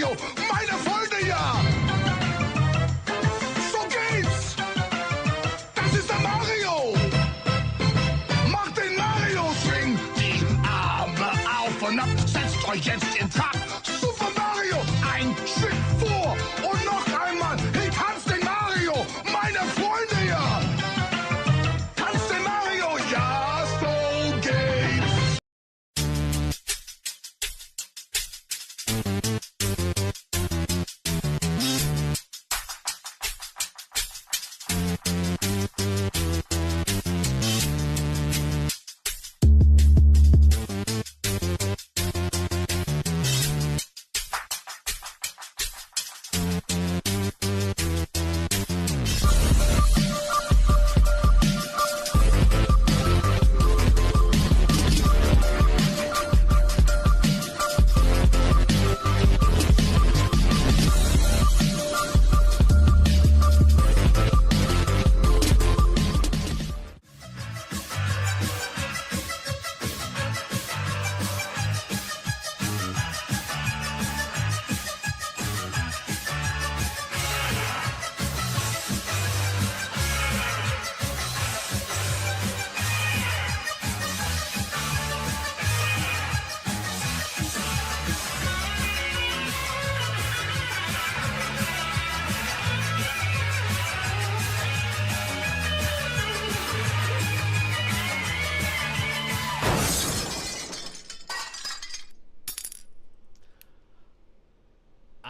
Mario, meine Freunde, ja! So geht's! Das ist der Mario! Macht den Mario-Swing! Die Arme auf und ab, setzt euch jetzt in Trab! Super Mario, ein Stück vor und noch einmal! Hey, tanzt den Mario, meine Freunde, ja! Tanzt den Mario, ja, so geht's!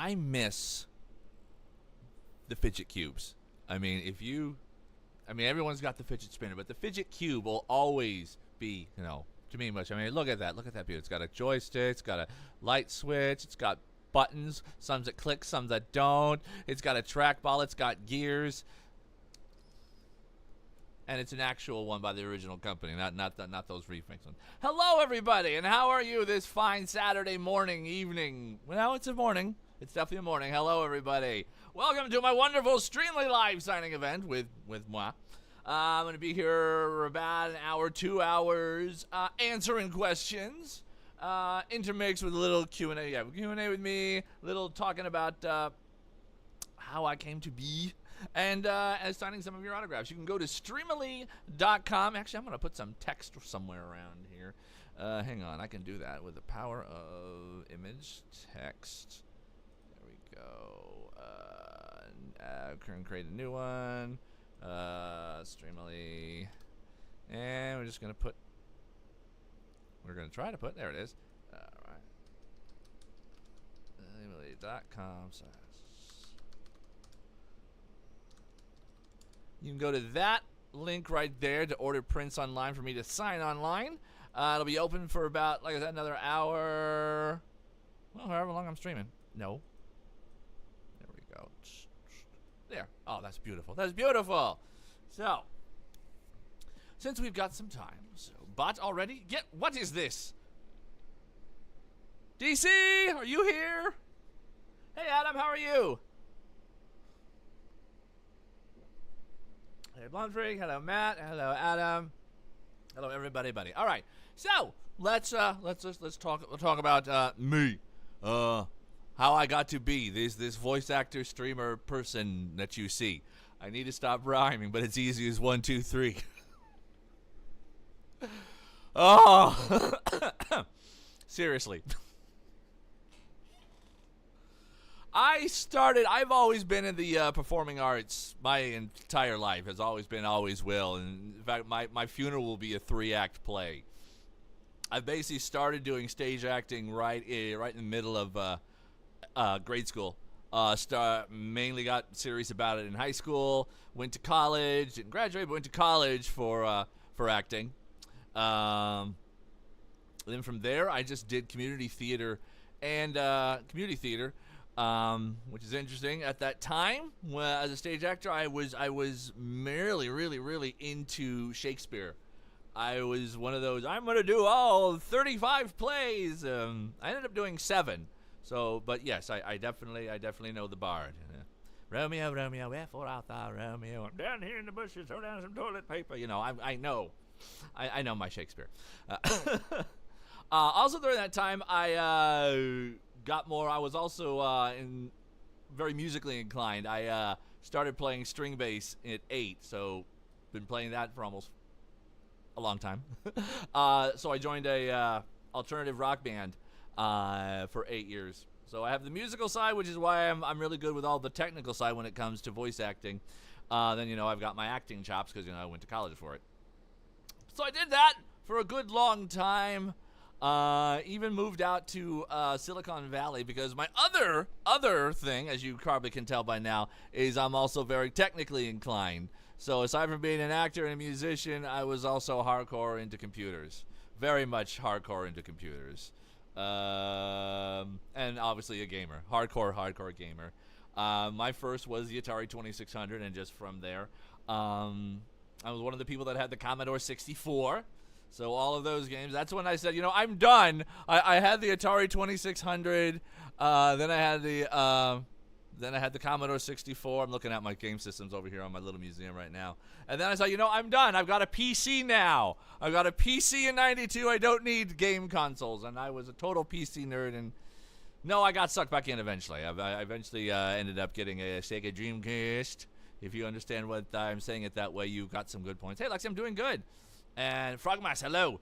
I miss the fidget cubes. I mean, everyone's got the fidget spinner, but the fidget cube will always be, to me much. I mean, look at that. Look at that beauty. It's got a joystick. It's got a light switch. It's got buttons. Some that click, some that don't. It's got a trackball. It's got gears. And it's an actual one by the original company, not those remix ones. Hello, everybody, and how are you this fine Saturday morning, evening? Well, it's a morning. It's definitely a morning. Hello, everybody. Welcome to my wonderful Streamily live signing event with moi. I'm going to be here about an hour, 2 hours, answering questions, intermixed with a little Q&A. Yeah, Q&A with me, a little talking about how I came to be, and signing some of your autographs. You can go to Streamily.com. Actually, I'm going to put some text somewhere around here. Hang on, I can do that with the power of image text. There we go. Create a new one. Streamily. And we're just going to put, there it is. All right. Streamily.com. You can go to that link right there to order prints online for me to sign online. It'll be open for about, like I said, another hour. Well, however long I'm streaming. No. There we go. There. Oh, that's beautiful. That's beautiful. So, since we've got some time, but already, what is this? DC, are you here? Hey, Adam, how are you? Hey, Blonde Freak. Hello, Matt. Hello, Adam. Hello, everybody, buddy. All right, so let's talk about me. How I got to be this voice actor, streamer person that you see. I need to stop rhyming, but it's easy as 1, 2, 3. Oh, seriously. I've always been in the performing arts my entire life. Has always been, always will. And in fact, my funeral will be a 3-act play. I basically started doing stage acting right in the middle of grade school. Mainly got serious about it in high school. Went to college, didn't graduate, but went to college for acting. Then from there, I just did community theater, which is interesting. At that time, as a stage actor, I was merely really into Shakespeare. I was one of those, I'm going to do all 35 plays. I ended up doing 7. So, but yes, I definitely know the bard. Romeo, Romeo, wherefore art thou, Romeo? I'm down here in the bushes, throw down some toilet paper. I know my Shakespeare. Also during that time, I got more. I was also very musically inclined. I started playing string bass at 8, so been playing that for almost a long time. So I joined a alternative rock band for 8 years. So I have the musical side, which is why I'm really good with all the technical side when it comes to voice acting. Then I've got my acting chops because I went to college for it. So I did that for a good long time. Even moved out to Silicon Valley because my other thing, as you probably can tell by now, is I'm also very technically inclined. So aside from being an actor and a musician, I was also hardcore into computers. Very much hardcore into computers. And obviously a gamer. Hardcore gamer. My first was the Atari 2600, and just from there, I was one of the people that had the Commodore 64. So all of those games, that's when I said, I'm done. I had the Atari 2600, then I had the Commodore 64. I'm looking at my game systems over here on my little museum right now. And then I said, I'm done. I've got a PC now. I've got a PC in 92. I don't need game consoles. And I was a total PC nerd. And no, I got sucked back in eventually. I eventually ended up getting a Sega Dreamcast. If you understand what I'm saying it that way, you got some good points. Hey, Lexi, I'm doing good. And Frogmas, hello.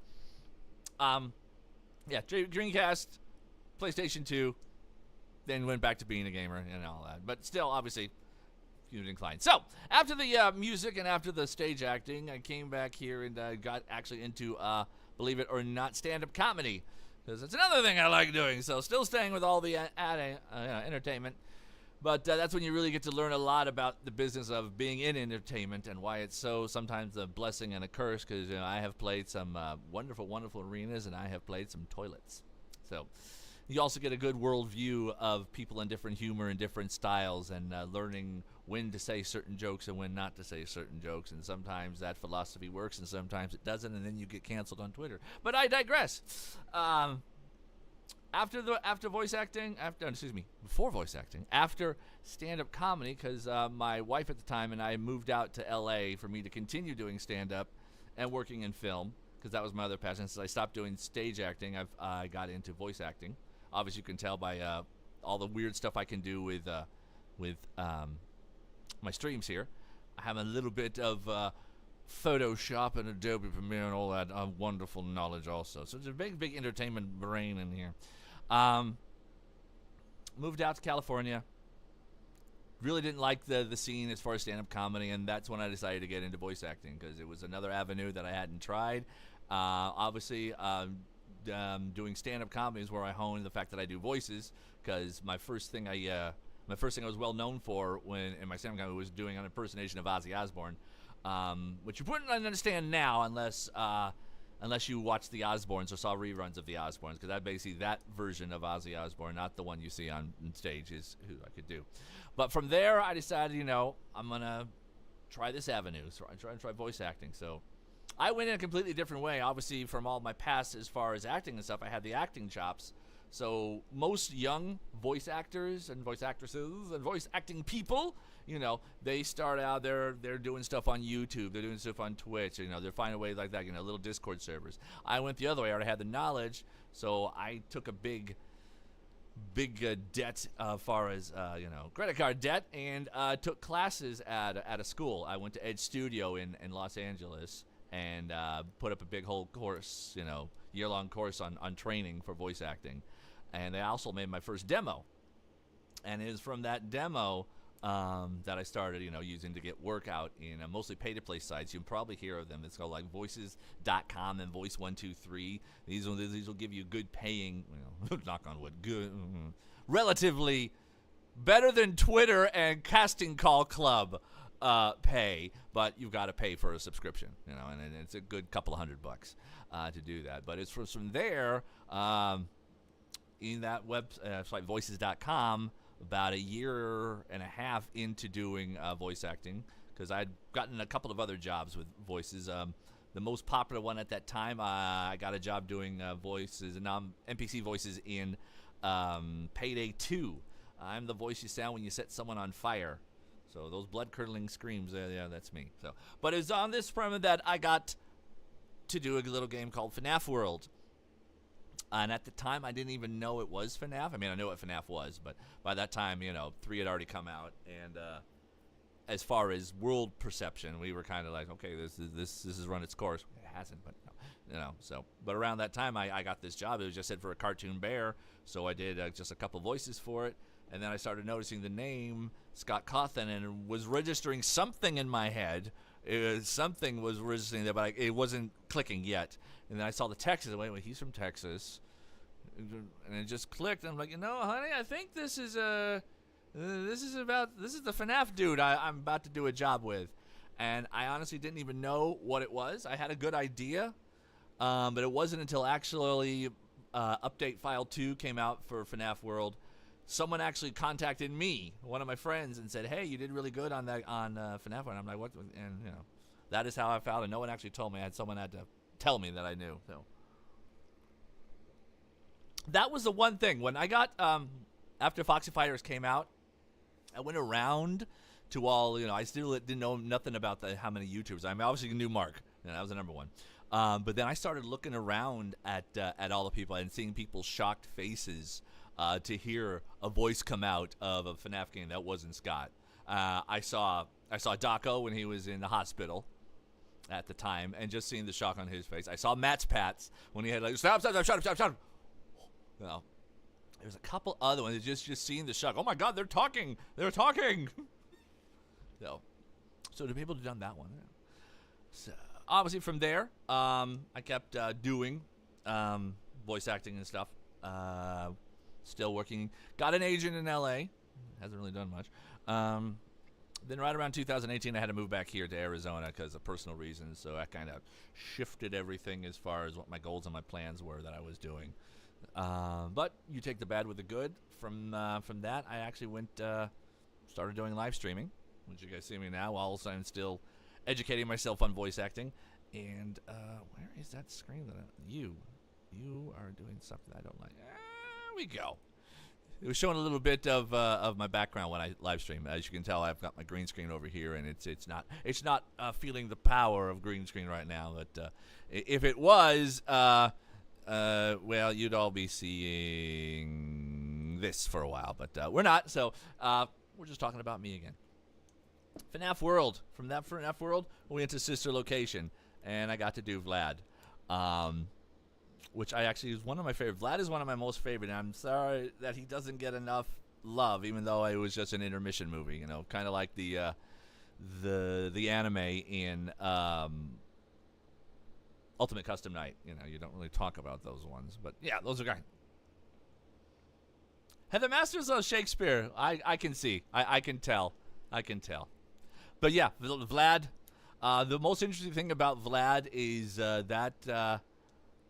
Dreamcast, PlayStation 2, then went back to being a gamer and all that. But still, obviously, computer inclined. So, after the music and after the stage acting, I came back here and got actually into, believe it or not, stand-up comedy. Because it's another thing I like doing. So, still staying with all the entertainment. But that's when you really get to learn a lot about the business of being in entertainment and why it's so sometimes a blessing and a curse. Because I have played some wonderful, wonderful arenas, and I have played some toilets. So you also get a good world view of people in different humor and different styles, and learning when to say certain jokes and when not to say certain jokes. And sometimes that philosophy works, and sometimes it doesn't, and then you get canceled on Twitter. But I digress. Before voice acting, after stand-up comedy, because my wife at the time and I moved out to L.A. for me to continue doing stand-up and working in film, because that was my other passion. Since I stopped doing stage acting, I got into voice acting. Obviously, you can tell by all the weird stuff I can do with my streams here. I have a little bit of Photoshop and Adobe Premiere and all that wonderful knowledge also. So there's a big entertainment brain in here. Moved out to California. Really didn't like the scene as far as stand-up comedy, and that's when I decided to get into voice acting, because it was another avenue that I hadn't tried. Obviously, doing stand-up comedy is where I honed the fact that I do voices, because my first thing I was well known for in my stand-up comedy was doing an impersonation of Ozzy Osbourne, which you wouldn't understand now unless you watched the Osbournes or saw reruns of the Osbournes, because that version of Ozzy Osbourne, not the one you see on stage, is who I could do. But from there, I decided, I'm going to try this avenue, so I try voice acting. So I went in a completely different way. Obviously, from all my past as far as acting and stuff, I had the acting chops. So most young voice actors and voice actresses and voice acting people, they start out, they're doing stuff on YouTube, they're doing stuff on Twitch, they're finding ways like that, little Discord servers. I went the other way. I already had the knowledge, so I took a big debt as far as, credit card debt, and took classes at a school. I went to Edge Studio in Los Angeles and put up a big whole course, year-long course on training for voice acting. And I also made my first demo. And it was from that demo that I started, using to get work out in mostly pay-to-play sites. You can probably hear of them. It's called like Voices.com and Voice123. These will give you good paying, knock on wood, good, relatively better than Twitter and Casting Call Club pay, but you've got to pay for a subscription, and it's a good couple of $100 to do that. But it's from there, in that website, Voices.com, about a year and a half into doing voice acting, because I'd gotten a couple of other jobs with voices. The most popular one at that time, I got a job doing voices and NPC voices in Payday 2. I'm the voice you sound when you set someone on fire. So those blood-curdling screams, yeah, that's me. So, but it was on this promo that I got to do a little game called FNAF World. And at the time, I didn't even know it was FNAF. I mean, I knew what FNAF was, but by that time, 3 had already come out. And as far as world perception, we were kind of like, okay, this has run its course. It hasn't, but so. But around that time, I got this job. It was just said for a cartoon bear, so I did just a couple voices for it. And then I started noticing the name Scott Cawthon and was registering something in my head. Something was registering there, but it wasn't clicking yet. And then I saw the Texas. Wait, he's from Texas. And it just clicked. And I'm like, honey, I think this is the FNAF dude I'm about to do a job with. And I honestly didn't even know what it was. I had a good idea, but it wasn't until actually Update File 2 came out for FNAF World. Someone actually contacted me, one of my friends, and said, hey, you did really good on that on FNAF World. And I'm like, what? And, that is how I found it. No one actually told me. Someone had to tell me that I knew. So that was the one thing. When I got, after Foxy Fighters came out, I went around to all, I still didn't know nothing about how many YouTubers. I mean, obviously knew Mark, and that was the number one. But then I started looking around at all the people and seeing people's shocked faces to hear a voice come out of a FNAF game that wasn't Scott. I saw Daco when he was in the hospital at the time, and just seeing the shock on his face. I saw Matt's Pats when he had like, stop, shut up. Well, there's a couple other ones. Just seeing the shock. Oh my God, they're talking. So the people have done that one. Yeah. So obviously from there, I kept doing voice acting and stuff. Still working. Got an agent in LA. Hasn't really done much. Then right around 2018, I had to move back here to Arizona because of personal reasons. So that kind of shifted everything as far as what my goals and my plans were that I was doing. But you take the bad with the good. From that, I actually started doing live streaming, which you guys see me now, while I'm still educating myself on voice acting. And where is that screen that you are doing something I don't like? There we go. It was showing a little bit of my background when I live stream. As you can tell, I've got my green screen over here, and it's not feeling the power of green screen right now. But if it was, well, you'd all be seeing this for a while. But we're not, so we're just talking about me again. FNAF World. From that FNAF World, we went to sister location, and I got to do Vlad. Which I actually is one of my favorite. Vlad is one of my most favorite, and I'm sorry that he doesn't get enough love, even though it was just an intermission movie. Kind of like the anime in Ultimate Custom Night. You don't really talk about those ones, but yeah, those are great. Heather Masters of Shakespeare. I can see. I can tell. But yeah, Vlad. The most interesting thing about Vlad is that.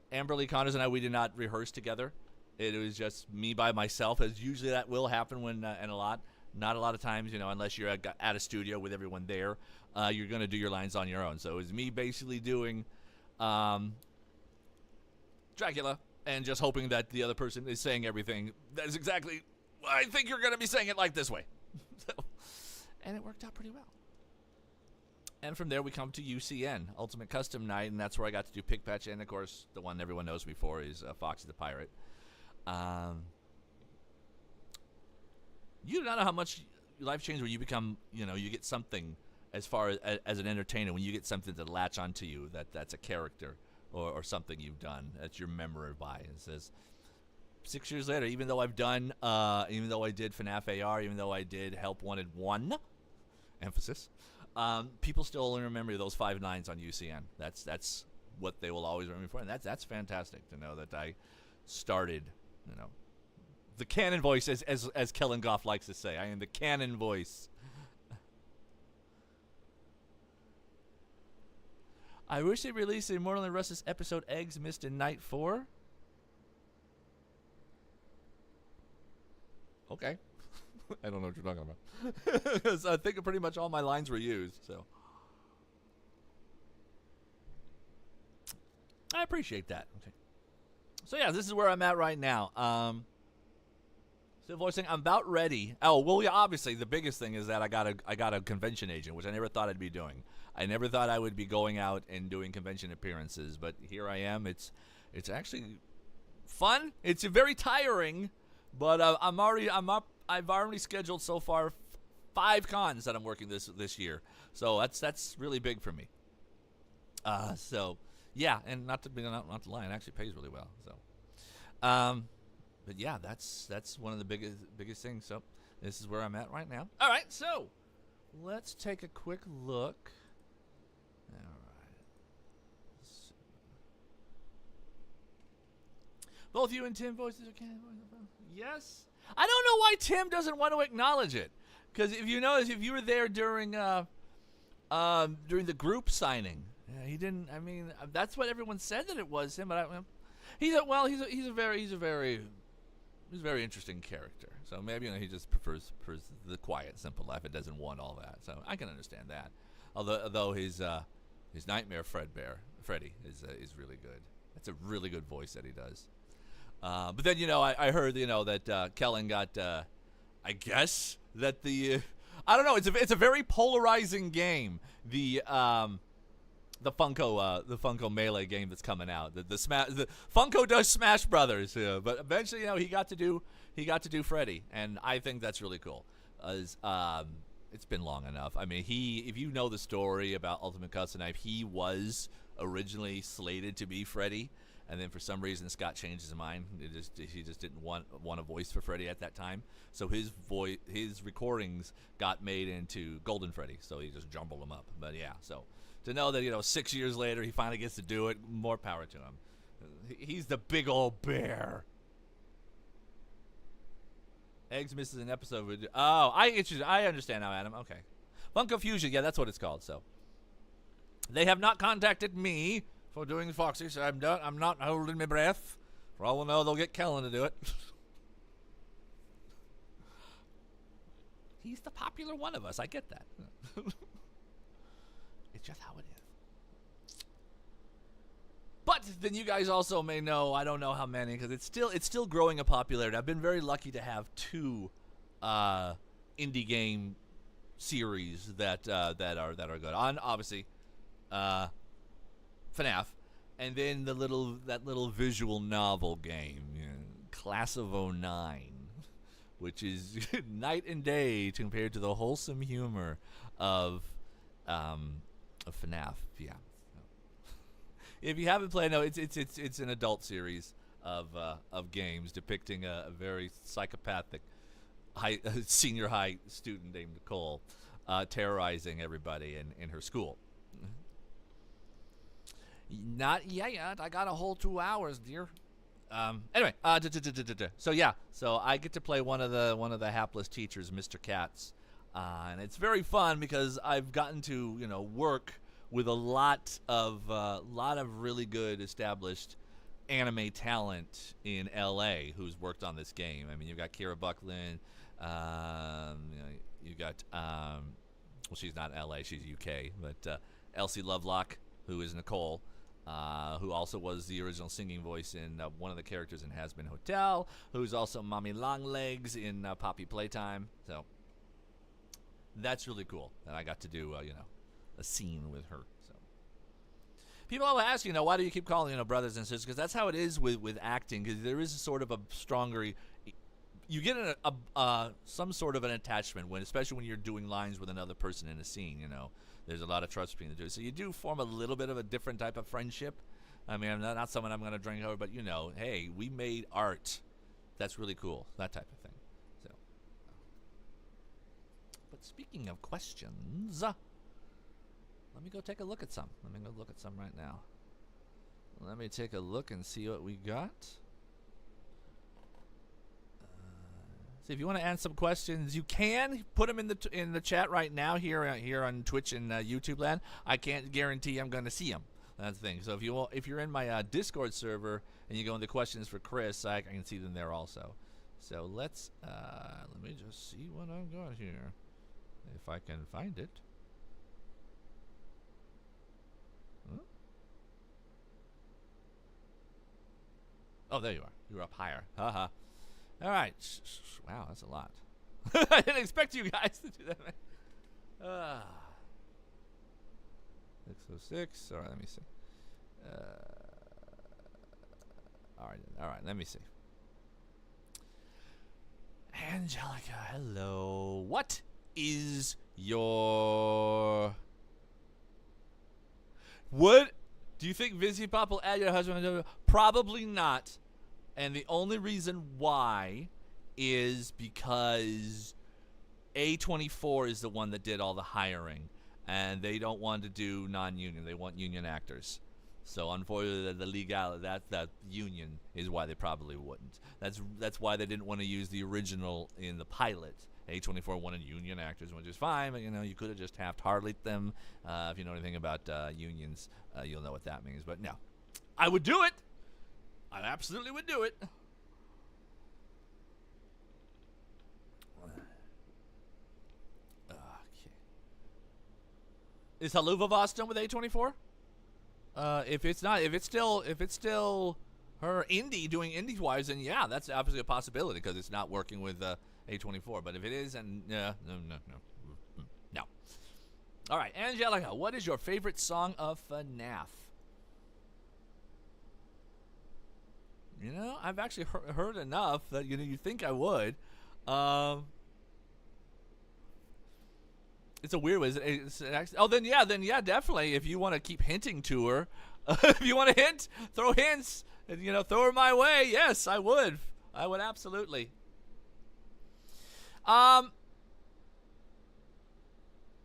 Amberly Connors and I, we did not rehearse together. It was just me by myself, as usually that will happen when, and not a lot of times, unless you're at a studio with everyone there, you're going to do your lines on your own. So it was me basically doing Dracula and just hoping that the other person is saying everything. That is exactly, I think you're going to be saying it like this way. And it worked out pretty well. And from there, we come to UCN, Ultimate Custom Night, and that's where I got to do Pick Patch, and, of course, the one everyone knows me for is Foxy the Pirate. You don't know how much life changes when you become, you get something as far as an entertainer, when you get something to latch onto you that's a character or something you've done that you're remembered by. It says 6 years later, even though I did FNAF AR, even though I did Help Wanted 1, emphasis, people still only remember those 5 nines on UCN. That's what they will always remember me for, and that's fantastic to know that I started, the canon voice, as Kellen Goff likes to say. I am the canon voice. I wish they released a Mortal and Restless episode Eggs Missed in Night 4. Okay. I don't know what you're talking about. Because I think pretty much all my lines were used, so. I appreciate that. Okay. So, yeah, this is where I'm at right now. Still voicing. I'm about ready. Oh, well, yeah, obviously, the biggest thing is that I got a convention agent, which I never thought I'd be doing. I never thought I would be going out and doing convention appearances, but here I am. It's actually fun. It's very tiring, but I'm up. I've already scheduled so far 5 cons that I'm working this year. So that's really big for me. So yeah, and not to lie, it actually pays really well. So, but yeah, that's one of the biggest things. So this is where I'm at right now. All right, so let's take a quick look. All right. Both you and Tim voices are canon. Yes. I don't know why Tim doesn't want to acknowledge it. Because if you notice, if you were there during the group signing, he didn't. I mean, that's what everyone said that it was him. But he's a very interesting character. So maybe he just prefers the quiet, simple life. It doesn't want all that. So I can understand that. Although his Nightmare Freddy is really good. That's a really good voice that he does. But then I heard that Kellen got I guess that I don't know. It's a very polarizing game. The Funko Melee game that's coming out. The Funko does Smash Brothers, but eventually he got to do Freddy, and I think that's really cool. It's been long enough. I mean, if you know the story about Ultimate Custom Knife, he was originally slated to be Freddy. And then for some reason, Scott changed his mind. He just didn't want a voice for Freddy at that time. So his recordings got made into Golden Freddy. So he just jumbled them up. But yeah, so to know that 6 years later he finally gets to do it, more power to him. He's the big old bear. Eggs misses an episode. I understand now, Adam. Okay, Funko Fusion. Yeah, that's what it's called. So they have not contacted me for doing Foxy, so I'm not holding my breath. For all we'll know, they'll get Kellen to do it. He's the popular one of us. I get that. It's just how it is. But then you guys also may know, I don't know how many, because it's still growing in popularity. I've been very lucky to have 2 indie game series that are good. On obviously. FNAF, and then that little visual novel game, Class of 09, which is night and day compared to the wholesome humor of FNAF. Yeah. If you haven't played, no, it's an adult series of games depicting a very psychopathic senior high student named Nicole terrorizing everybody in her school. Not yet. I got a whole 2 hours, dear. Anyway, so yeah, so I get to play one of the hapless teachers, Mr. Katz, and it's very fun because I've gotten to work with a lot of really good established anime talent in L.A. who's worked on this game. I mean, you've got Kira Buckland, you got well, she's not L.A., she's UK, but Elsie Lovelock, who is Nicole. Who also was the original singing voice in one of the characters in Has Been Hotel, who's also Mommy Longlegs in Poppy Playtime. So that's really cool that I got to do a scene with her. So people always ask, why do you keep calling brothers and sisters? Because that's how it is with acting. Because there is a sort of a stronger, you get some sort of an attachment especially when you're doing lines with another person in a scene. There's a lot of trust between the two. So you do form a little bit of a different type of friendship. I mean, I'm not someone I'm going to drink over, but hey, we made art. That's really cool. That type of thing. So, but speaking of questions, let me go take a look at some. Let me go look at some right now. Let me take a look and see what we got. So if you want to ask some questions, you can put them in the chat right now here on Twitch and YouTube land. I can't guarantee I'm going to see them. That's the thing. So if you're in my Discord server and you go into questions for Chris, I can see them there also. So let me just see what I've got here, if I can find it. Huh? Oh, there you are. You're up higher. Haha. All right. Wow, that's a lot. I didn't expect you guys to do that, man. 606. All right, let me see. All right. Let me see. Angelica, hello. What is your... What? Do you think Vizzy Pop will add your husband? Probably not. And the only reason why is because A24 is the one that did all the hiring. And they don't want to do non-union. They want union actors. So unfortunately, the legality, that union is why they probably wouldn't. That's why they didn't want to use the original in the pilot. A24 wanted union actors, which is fine, but you could have just Taft-Hartley'd them. If you know anything about unions, you'll know what that means. But no, I would do it. I absolutely would do it. Okay. Is Haluva Voss done with A24? If it's still her indie doing indie wise, then yeah, that's obviously a possibility because it's not working with A24. But if it is, and no. All right, Angelica, what is your favorite song of FNAF? I've actually heard enough that you think I would. It's a weird one. Then yeah, definitely. If you want to keep hinting to her, if you want to hint, throw hints, and throw her my way. Yes, I would. I would absolutely.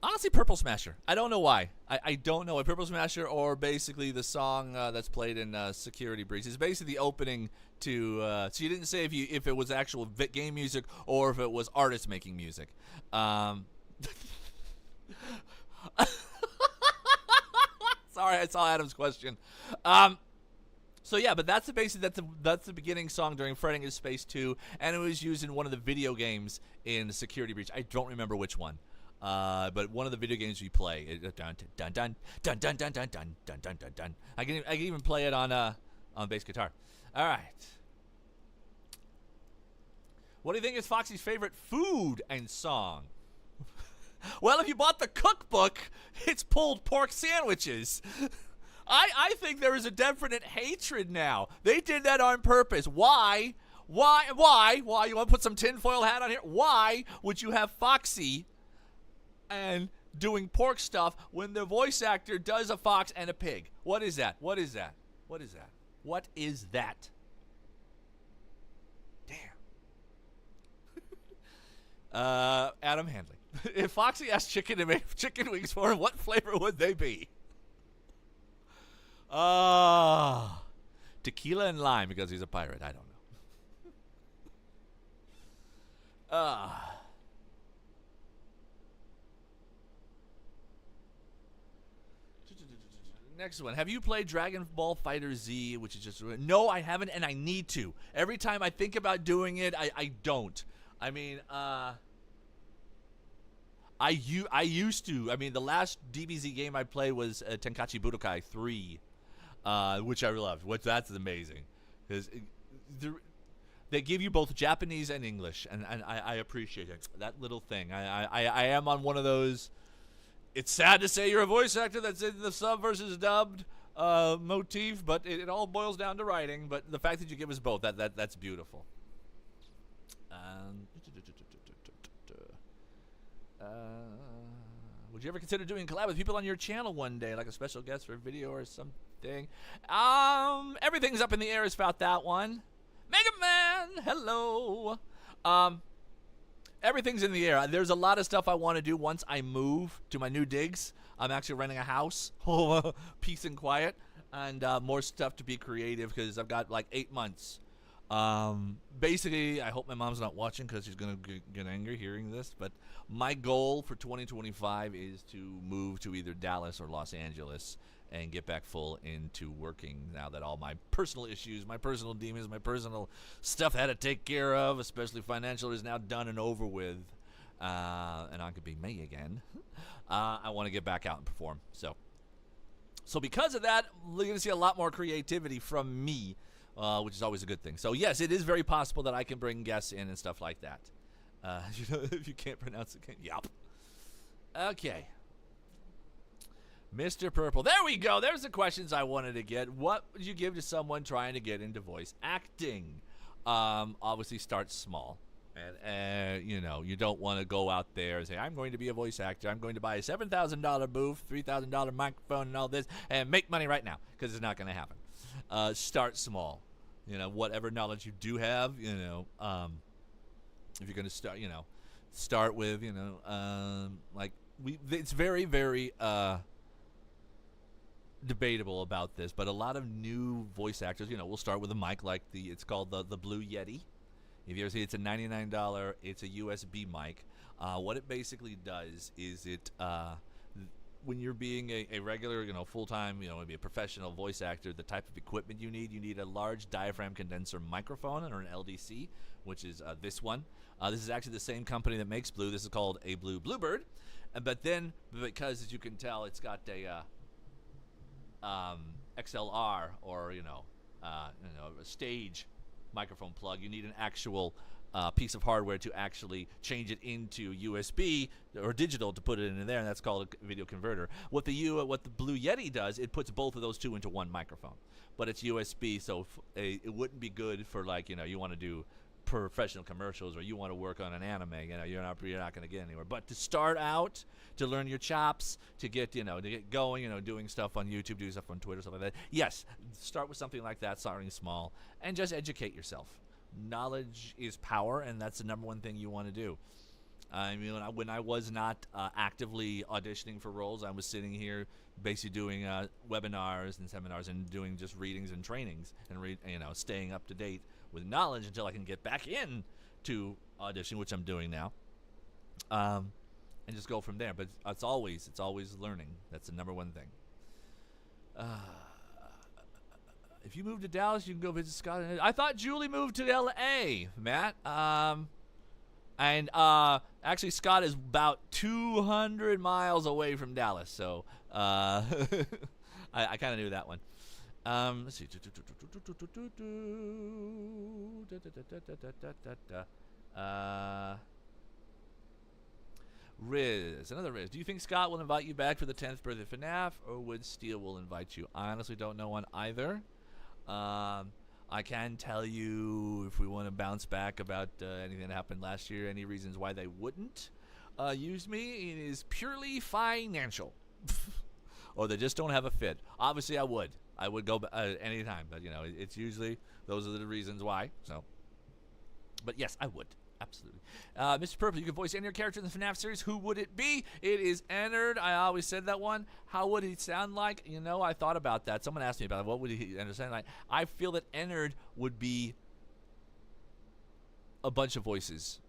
Honestly, Purple Smasher. I don't know why. I don't know. Purple Smasher, or basically the song that's played in Security Breach. It's basically the opening to. So you didn't say if it was actual game music or if it was artists making music. Sorry, I saw Adam's question. So yeah, but that's the beginning song during Fretting is Space 2, and it was used in one of the video games in the Security Breach. I don't remember which one. But one of the video games we play, dun dun dun dun dun dun dun dun dun dun dun dun. I can even play it on bass guitar. All right. What do you think is Foxy's favorite food and song? Well, if you bought the cookbook, it's pulled pork sandwiches. I think there is a definite hatred now. They did that on purpose. Why? Why? You want to put some tinfoil hat on here? Why would you have Foxy and doing pork stuff when the voice actor does a fox and a pig? What is that? What is that? What is that? What is that? Damn. Adam Handley. If Foxy asked Chicken to make chicken wings for him, what flavor would they be? Tequila and lime because he's a pirate. I don't know. Next one. Have you played Dragon Ball Fighter Z, which is just... No, I haven't, and I need to. Every time I think about doing it, I don't. I mean, I used to. I mean, the last DBZ game I played was Tenkaichi Budokai 3, which I loved. That's amazing. Because they give you both Japanese and English, and I appreciate it. That little thing. I am on one of those... It's sad to say you're a voice actor that's in the sub versus dubbed motif, but it all boils down to writing. But the fact that you give us both, that's beautiful. Would you ever consider doing a collab with people on your channel one day, like a special guest for a video or something? Everything's up in the air as about that one. Mega Man, hello. Everything's in the air. There's a lot of stuff I want to do once I move to my new digs. I'm actually renting a house, peace and quiet, and more stuff to be creative because I've got like 8 months. Basically, I hope my mom's not watching because she's going to get angry hearing this, but my goal for 2025 is to move to either Dallas or Los Angeles and get back full into working now that all my personal issues, my personal demons, my personal stuff I had to take care of, especially financial, is now done and over with. And I could be me again. I want to get back out and perform. So because of that, we're going to see a lot more creativity from me, which is always a good thing. So yes, it is very possible that I can bring guests in and stuff like that. If you can't pronounce it, yup. Okay. Mr. Purple. There we go. There's the questions I wanted to get. What would you give to someone trying to get into voice acting? Obviously, start small. And you don't want to go out there and say, I'm going to be a voice actor. I'm going to buy a $7,000 booth, $3,000 microphone, and all this, and make money right now, because it's not going to happen. Start small. Whatever knowledge you do have, if you're going to start, start with, it's very, very debatable about this, but a lot of new voice actors, will start with a mic like it's called the Blue Yeti. If you ever see it, it's a $99, it's a USB mic. What it basically does is when you're being a regular, full-time, maybe a professional voice actor, the type of equipment you need a large diaphragm condenser microphone or an LDC, which is this one. This is actually the same company that makes Blue. This is called a Blue Bluebird. But then, because as you can tell, it's got a XLR or a stage microphone plug. You need an actual piece of hardware to actually change it into USB or digital to put it in there, and that's called a video converter. What the Blue Yeti does, it puts both of those two into one microphone, but it's USB, so it wouldn't be good for you want to do professional commercials or you want to work on an anime. You're not going to get anywhere. But to start out, to learn your chops, to get going, doing stuff on YouTube, doing stuff on Twitter, stuff like that. Yes, start with something like that, starting small, and just educate yourself. Knowledge is power, and that's the number one thing you want to do. I mean, when I was not actively auditioning for roles, I was sitting here basically doing webinars and seminars and doing just readings and trainings and staying up to date with knowledge until I can get back in to audition, which I'm doing now, and just go from there. But it's always learning. That's the number one thing. If you move to Dallas, you can go visit Scott. I thought Julie moved to L.A., Matt. And actually, Scott is about 200 miles away from Dallas, so I kind of knew that one. Let's see. Another Riz. Do you think Scott will invite you back for the 10th birthday FNAF, or would Steele will invite you? I honestly don't know on either. I can tell you if we want to bounce back about anything that happened last year, any reasons why they wouldn't use me. It is purely financial. Or they just don't have a fit. Obviously, I would go anytime, but it's usually those are the reasons why. So, but yes, I would absolutely. Mr. Purple, you can voice any character in the FNAF series. Who would it be? It is Ennard. I always said that one. How would he sound like? I thought about that. Someone asked me about it. What would he sound like? I feel that Ennard would be a bunch of voices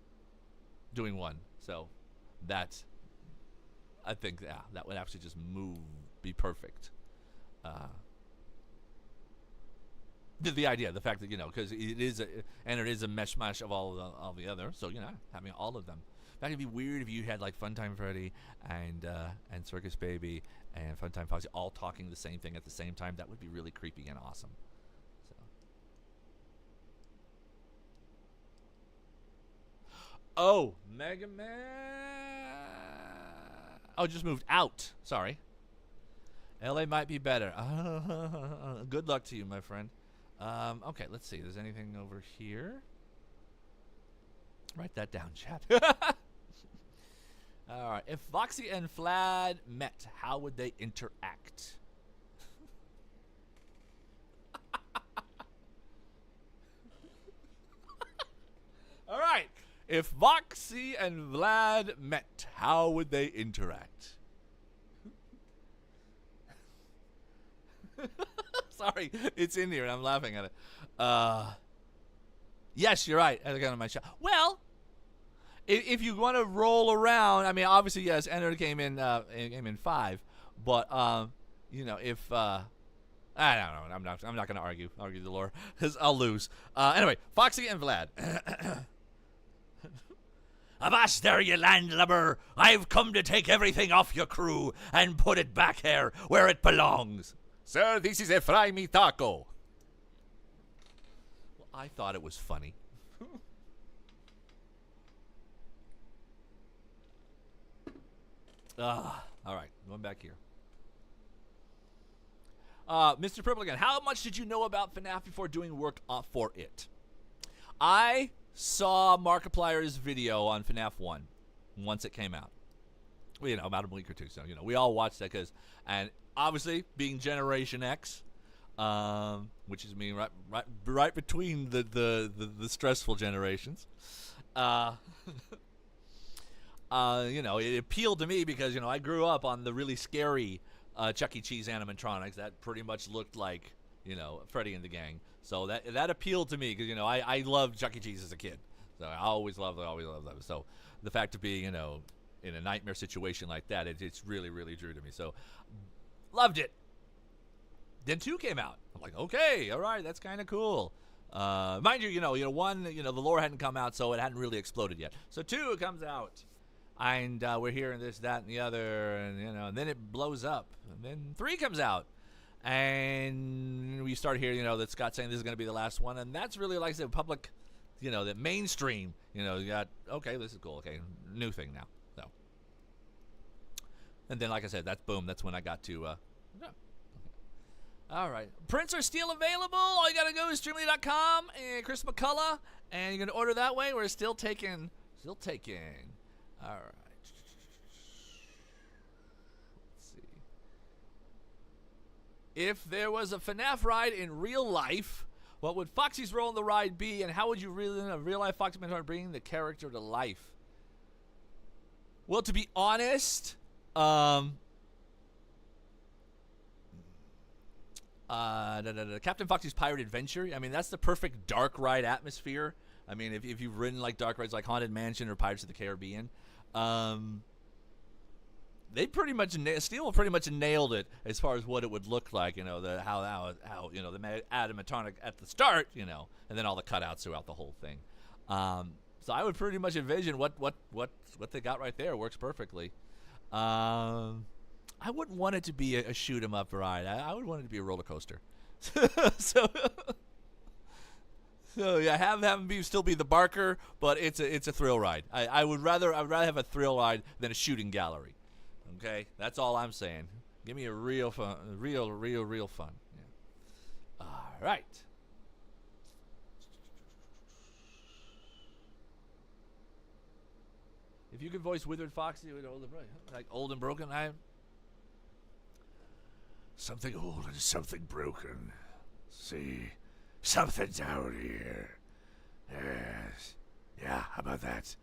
doing one. So that's, I think, that would actually just be perfect. The idea, the fact that because Ennard is a mishmash of all the other, so having all of them. That would be weird if you had like Funtime Freddy and Circus Baby and Funtime Foxy all talking the same thing at the same time. That would be really creepy and awesome. So. Oh, Mega Man! Oh, just moved out. Sorry. LA might be better. Good luck to you, my friend. Okay, let's see. There's anything over here? Write that down, chat. All right. If Foxy and Vlad met, how would they interact? All right. If Foxy and Vlad met, how would they interact? Sorry, it's in here and I'm laughing at it. Yes, you're right. I got on my shot. Well, if you want to roll around, I mean, obviously, yes, Ennard came in 5, but if I don't know, I'm not going to argue the lore because I'll lose. Anyway, Foxy and Vlad. Avast there, you landlubber! I've come to take everything off your crew and put it back here where it belongs. Sir, this is a fry me taco. Well, I thought it was funny. All right, going back here. Mr. Purple again. How much did you know about FNAF before doing work for it? I saw Markiplier's video on FNAF 1 once it came out. Well, about a week or two. So, we all watched that and obviously being Generation X, which is me right between the stressful generations. It appealed to me because, I grew up on the really scary Chuck E. Cheese animatronics that pretty much looked like, Freddy and the gang. So that appealed to me because, I loved Chuck E. Cheese as a kid. So I always loved them. So the fact of being, in a nightmare situation like that, it's really, really drew to me. So loved it. Then 2 came out. I'm like, okay, all right, that's kind of cool. Mind you, 1, the lore hadn't come out, so it hadn't really exploded yet. So 2 comes out. And we're hearing this, that, and the other, and then it blows up. And then 3 comes out, and we start hearing, that Scott's saying this is going to be the last one, and that's really, like I said, public, the mainstream, you got, okay, this is cool, okay, new thing now, so. And then, like I said, that's when I got to, All right, prints are still available. All you got to go is Streamily.com and Chris Mccullough, and you're going to order that way. We're still taking. All right. Let's see. If there was a FNAF ride in real life, what would Foxy's role in the ride be, and how would you really in a real life Foxy bring the character to life? Well, to be honest, Captain Foxy's Pirate Adventure. I mean, that's the perfect dark ride atmosphere. I mean, if you've ridden like dark rides like Haunted Mansion or Pirates of the Caribbean, they pretty much Steel pretty much nailed it as far as what it would look like. How the animatronic at the start, and then all the cutouts throughout the whole thing. So I would pretty much envision what they got right there works perfectly. I wouldn't want it to be a shoot 'em up ride. I would want it to be a roller coaster. So yeah, have him still be the Barker, but it's a thrill ride. I would rather have a thrill ride than a shooting gallery. Okay, that's all I'm saying. Give me a real fun, real fun. Yeah. All right. If you could voice Withered Foxy with old and broken, something old and something broken. See, something's out here. Yes. Yeah, how about that?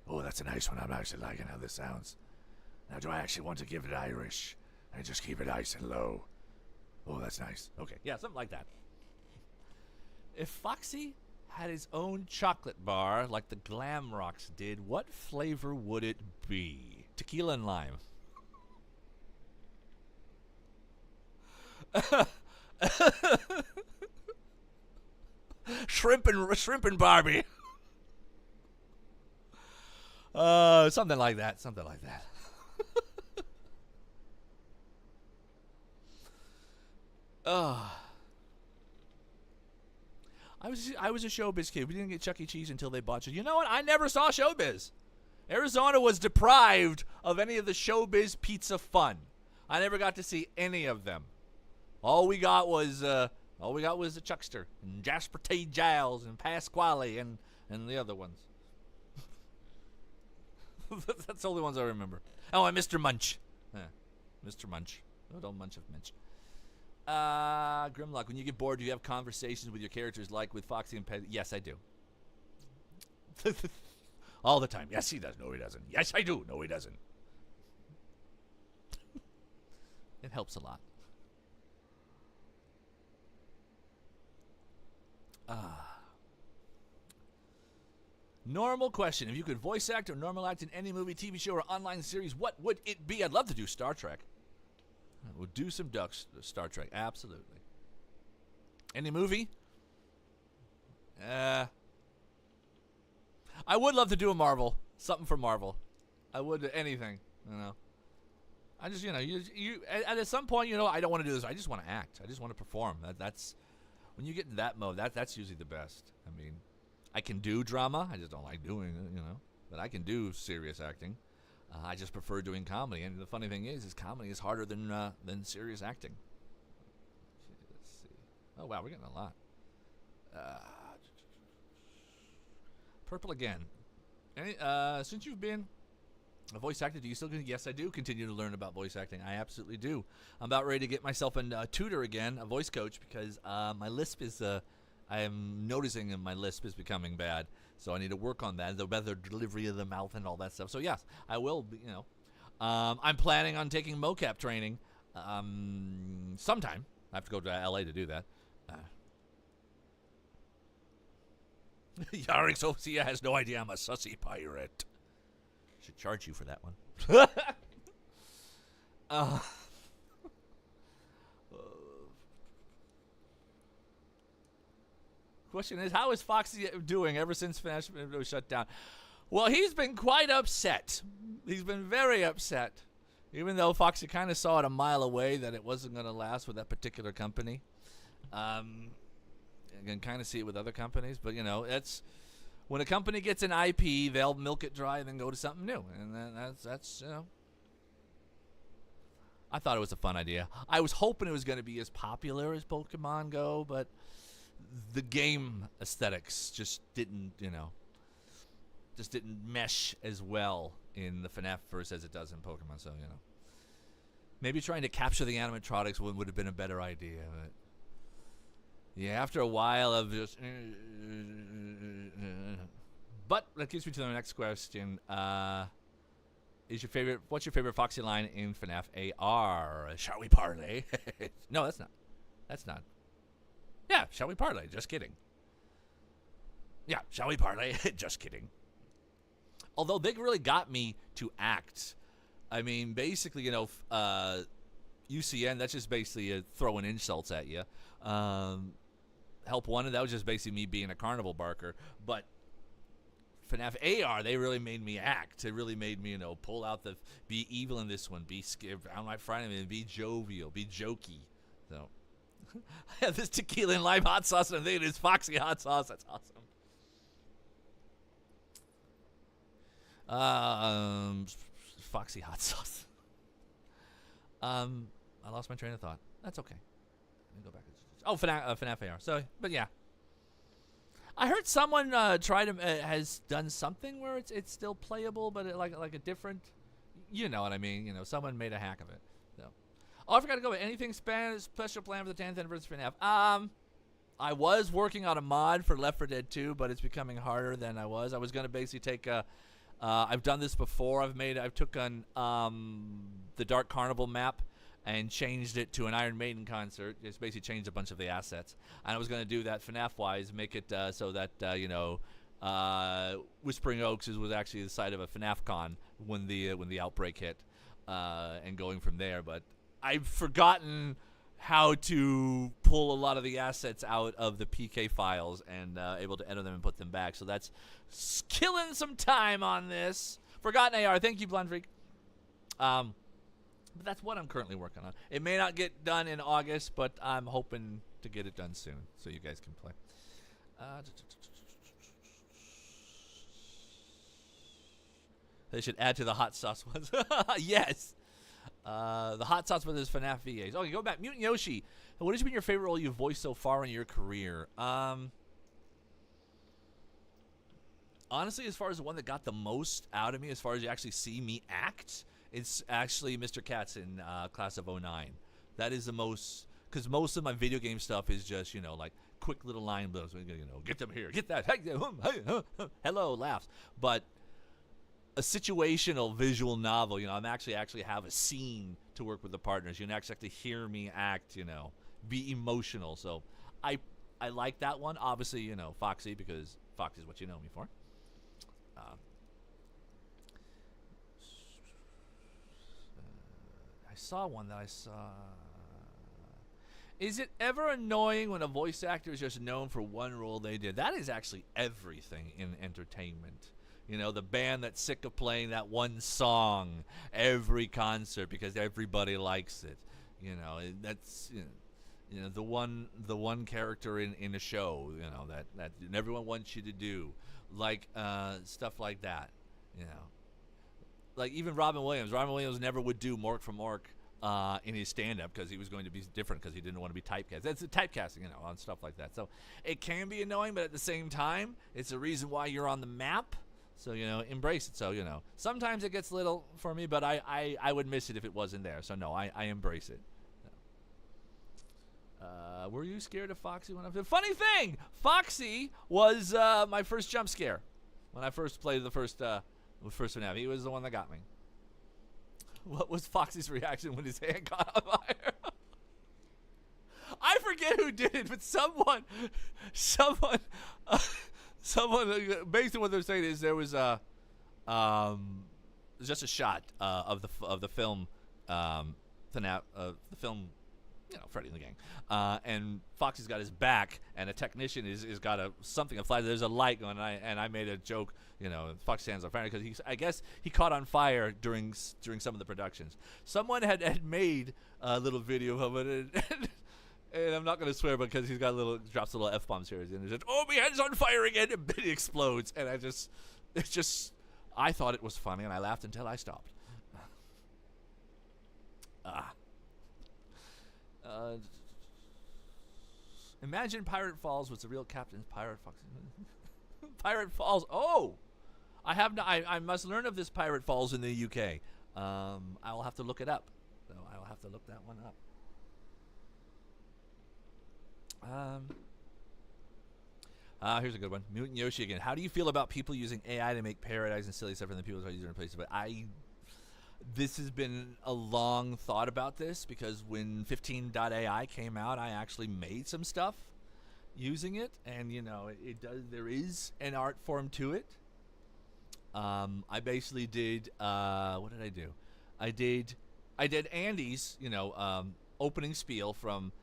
Oh, that's a nice one. I'm actually liking how this sounds. Now, do I actually want to give it Irish and just keep it nice and low? Oh, that's nice. Okay. Yeah, something like that. If Foxy had his own chocolate bar like the Glam Rocks did, what flavor would it be? Tequila and lime. Shrimp and Barbie. Something like that. I was a Showbiz kid. We didn't get Chuck E. Cheese until they bought it. You know what? I never saw Showbiz. Arizona was deprived of any of the Showbiz pizza fun. I never got to see any of them. All we got was the Chuckster and Jasper T. Giles and Pasquale and the other ones. That's the only ones I remember. Oh, and Mr. Munch. Yeah, Mr. Munch. Oh, don't munch of Munch. Grimlock, when you get bored, do you have conversations with your characters like with Foxy and Pet? Yes, I do. All the time. Yes, he does. No, he doesn't. Yes, I do. No, he doesn't. It helps a lot. Normal question. If you could voice act or normal act in any movie, TV show, or online series, what would it be? I'd love to do Star Trek. We'll do some Star Trek. Absolutely. Any movie? I would love to do a Marvel. Something for Marvel. I would anything. I just, you at some point, I don't want to do this. I just want to act. I just want to perform. That's when you get in that mode. That's usually the best. I mean, I can do drama. I just don't like doing it, But I can do serious acting. I just prefer doing comedy. And the funny thing is comedy is harder than serious acting. Oh, wow, we're getting a lot. Purple again. Since you've been a voice actor, do you still? Yes, I do continue to learn about voice acting. I absolutely do. I'm about ready to get myself a tutor again, a voice coach, because my lisp is. I am noticing my lisp is becoming bad, so I need to work on that. The better delivery of the mouth and all that stuff. So yes, I will. I'm planning on taking mocap training sometime. I have to go to LA to do that. Yarix Osia has no idea I'm a sussy pirate. Should charge you for that one. Question is, how is Foxy doing ever since Fnash was shut down? Well, he's been quite upset. He's been very upset. Even though Foxy kind of saw it a mile away that it wasn't going to last with that particular company. You can kind of see it with other companies, but it's when a company gets an IP, they'll milk it dry and then go to something new, and that's I thought it was a fun idea. I was hoping it was going to be as popular as Pokemon Go, but the game aesthetics just didn't mesh as well in the FNAF verse as it does in Pokemon. So maybe trying to capture the animatronics would have been a better idea, but. Yeah, after a while of just... But that gets me to the next question. What's your favorite Foxy line in FNAF AR? Shall we parlay? No, that's not. Yeah, shall we parlay? Just kidding. Yeah, shall we parlay? Just kidding. Although they really got me to act. I mean, basically, UCN, that's just basically throwing insults at you. Help Wanted, that was just basically me being a carnival barker. But FNAF AR, they really made me act. It really made me, pull out be evil in this one, be scared on my Friday, be jovial, be jokey. So I have this tequila and lime hot sauce, and I think it is Foxy hot sauce. That's awesome. Foxy hot sauce. I lost my train of thought. That's okay. Let me go back. Oh, FNAF AR. So, but yeah, I heard someone has done something where it's still playable, but like a different. You know what I mean? Someone made a hack of it. So, I forgot to go with anything special plan for the 10th anniversary FNAF. I was working on a mod for Left 4 Dead 2, but it's becoming harder than I was. I was going to basically take a. I've done this before. I've took on the Dark Carnival map and changed it to an Iron Maiden concert. Just basically changed a bunch of the assets. And I was going to do that FNAF-wise, make it so that, Whispering Oaks was actually the site of a FNAF con when the outbreak hit, and going from there. But I've forgotten how to pull a lot of the assets out of the PK files and able to enter them and put them back. So that's killing some time on this. Forgotten AR. Thank you, Blonde Freak. But that's what I'm currently working on. It may not get done in August, but I'm hoping to get it done soon so you guys can play. They should add to the hot sauce ones. Yes. The hot sauce brothers FNAF VAs. Okay, go back. Mutant Yoshi. What has been your favorite role you've voiced so far in your career? Honestly, as far as the one that got the most out of me, as far as you actually see me act, it's actually Mr. Katz in Class of 09. That is the most, because most of my video game stuff is just, like quick little line blows. Get them here, get that, hey, hello, laughs. But a situational visual novel, I'm actually have a scene to work with the partners. You can actually hear me act, be emotional. So I like that one. Obviously, Foxy, because Foxy is what you know me for. I saw one that I saw. Is it ever annoying when a voice actor is just known for one role they did? That is actually everything in entertainment. The band that's sick of playing that one song every concert because everybody likes it. That's the one character in a show. That everyone wants you to do, like stuff like that. Like even Robin Williams. Robin Williams never would do Mork from Mork in his stand-up because he was going to be different because he didn't want to be typecast. That's the typecasting, on stuff like that. So it can be annoying, but at the same time, it's a reason why you're on the map. So, embrace it. So, sometimes it gets little for me, but I would miss it if it wasn't there. So, no, I embrace it. Were you scared of Foxy when I was... Funny thing, Foxy was my first jump scare when I first played the first FNAF. He was the one that got me. What was Foxy's reaction when his hand caught on fire? I forget who did it, but someone, based on what they're saying, is there was just a shot of the film, FNAF, the film, Freddy and the Gang, and Foxy's got his back, and a technician is got something a flash. There's a light going, and I made a joke, Foxy's hands on fire because I guess he caught on fire during some of the productions. Someone had made a little video of it, and I'm not going to swear because he's got drops a little F-bombs here, and he said, "Oh, my head's on fire again," and it explodes, and I thought it was funny, and I laughed until I stopped. Imagine Pirate Falls was the real Captain's Pirate Fox. Pirate Falls. Oh, I must learn of this Pirate Falls in the UK. I will have to look it up. So I will have to look that one up. Here's a good one. Mutant Yoshi again. How do you feel about people using AI to make parodies and silly stuff and then people start using it in places? But this has been a long thought about this because when 15.ai came out, I actually made some stuff using it, and it does. There is an art form to it. I basically did. What did I do? I did Andy's, opening spiel from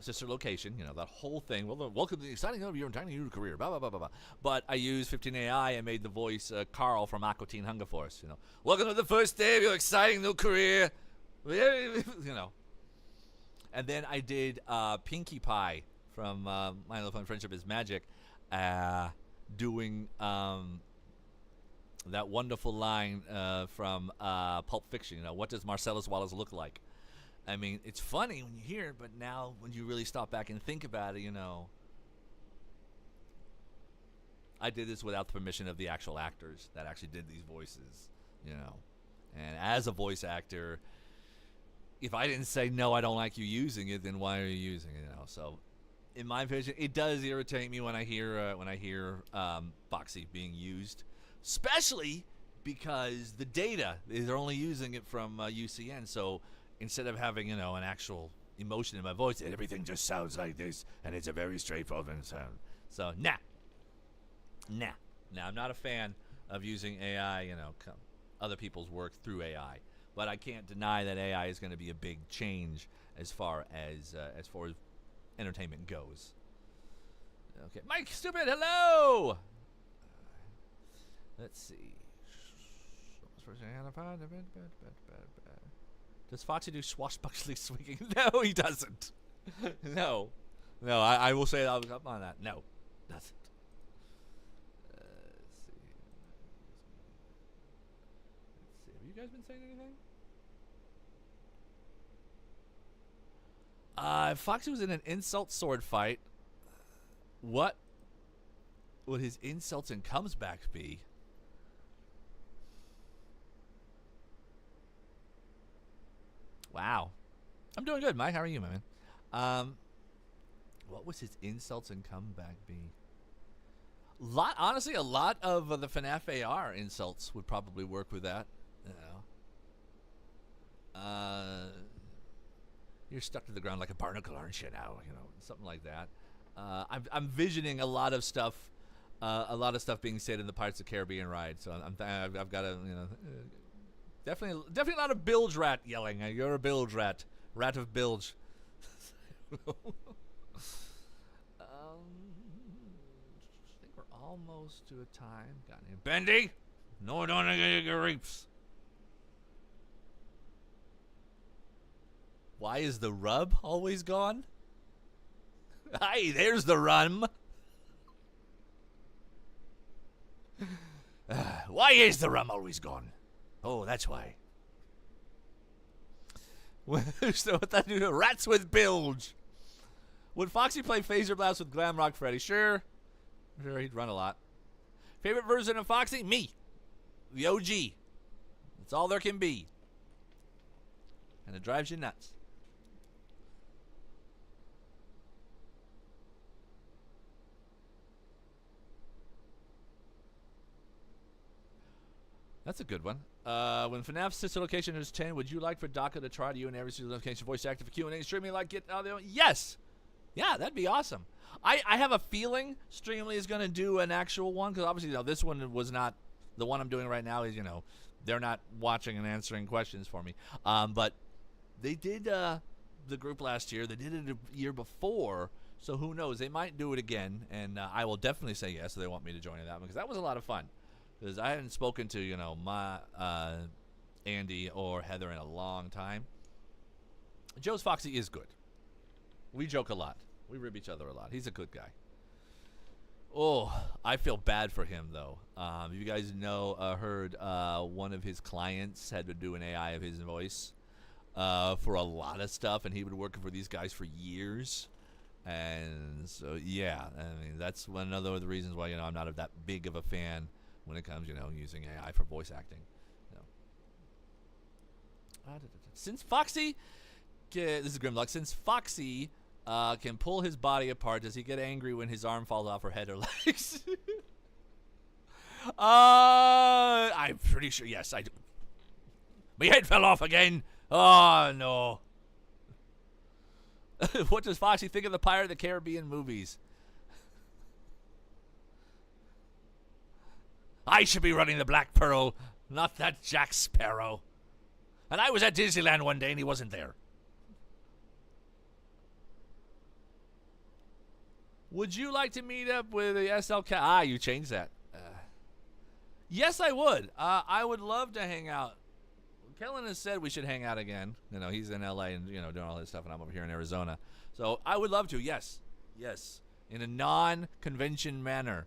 Sister Location, that whole thing. Well, welcome to the exciting of your entirely new career, blah, blah, blah, blah, blah. But I used 15AI and made the voice Carl from Aqua Teen Hunger Force, Welcome to the first day of your exciting new career, And then I did Pinkie Pie from My Little Fun Friendship is Magic, doing that wonderful line from Pulp Fiction, what does Marcellus Wallace look like? I mean, it's funny when you hear it, but now when you really stop back and think about it, I did this without the permission of the actual actors that actually did these voices, And as a voice actor, if I didn't say, no, I don't like you using it, then why are you using it, So, in my opinion, it does irritate me when I hear Foxy being used, especially because the data, they're only using it from UCN, so instead of having, an actual emotion in my voice, everything just sounds like this, and it's a very straightforward sound. So, nah, I'm not a fan of using AI, other people's work through AI. But I can't deny that AI is going to be a big change as far as entertainment goes. Okay, Mike Stupid, hello. Let's see. Does Foxy do swashbuckling swinging? No, he doesn't. No, I will say I'll up on that. No, doesn't. Let's see. Have you guys been saying anything? Foxy was in an insult sword fight. What would his insults and comebacks be? Wow. I'm doing good, Mike. How are you, my man? What was his insults and comeback be? Honestly, a lot of the FNAF AR insults would probably work with that. You're stuck to the ground like a barnacle, aren't you now? Something like that. I'm visioning a lot of stuff being said in the Pirates of the Caribbean ride. So I've got to, definitely not a bilge rat yelling. You're a bilge rat of bilge. I think we're almost to a time. Got any Bendy? No, don't get your reaps. Why is the rub always gone? Hi, there's the rum. Why is the rum always gone? Oh, that's why. So what that do? Rats with bilge. Would Foxy play Phaser Blast with Glamrock Freddy? Sure. Sure, he'd run a lot. Favorite version of Foxy? Me. The OG. That's all there can be. And it drives you nuts. That's a good one. When FNAF's sister location is 10, would you like for DACA to try to you in every single location voice active for Q&A? Streaming like get out there? Yes. Yeah, that'd be awesome. I have a feeling Streamily is going to do an actual one, because obviously, this one was not the one I'm doing right now. Is they're not watching and answering questions for me. But they did the group last year. They did it a year before, so who knows? They might do it again, and I will definitely say yes. So they want me to join in that one, because that was a lot of fun. Because I hadn't spoken to my Andy or Heather in a long time. Joe's Foxy is good. We joke a lot. We rib each other a lot. He's a good guy. Oh, I feel bad for him, though. You guys heard one of his clients had to do an AI of his voice for a lot of stuff, and he been working for these guys for years. And so, yeah, I mean, that's another of the reasons why, I'm not that big of a fan when it comes, using AI for voice acting. Since Foxy, this is Grimlock, since Foxy can pull his body apart, does he get angry when his arm falls off her head or legs? I'm pretty sure, yes, I do. My head fell off again. Oh, no. What does Foxy think of the Pirate of the Caribbean movies? I should be running the Black Pearl, not that Jack Sparrow. And I was at Disneyland one day and he wasn't there. Would you like to meet up with the SLK? You changed that. Yes, I would. I would love to hang out. Kellen has said we should hang out again. He's in LA and, doing all this stuff, and I'm over here in Arizona. So I would love to, yes. Yes. In a non-convention manner.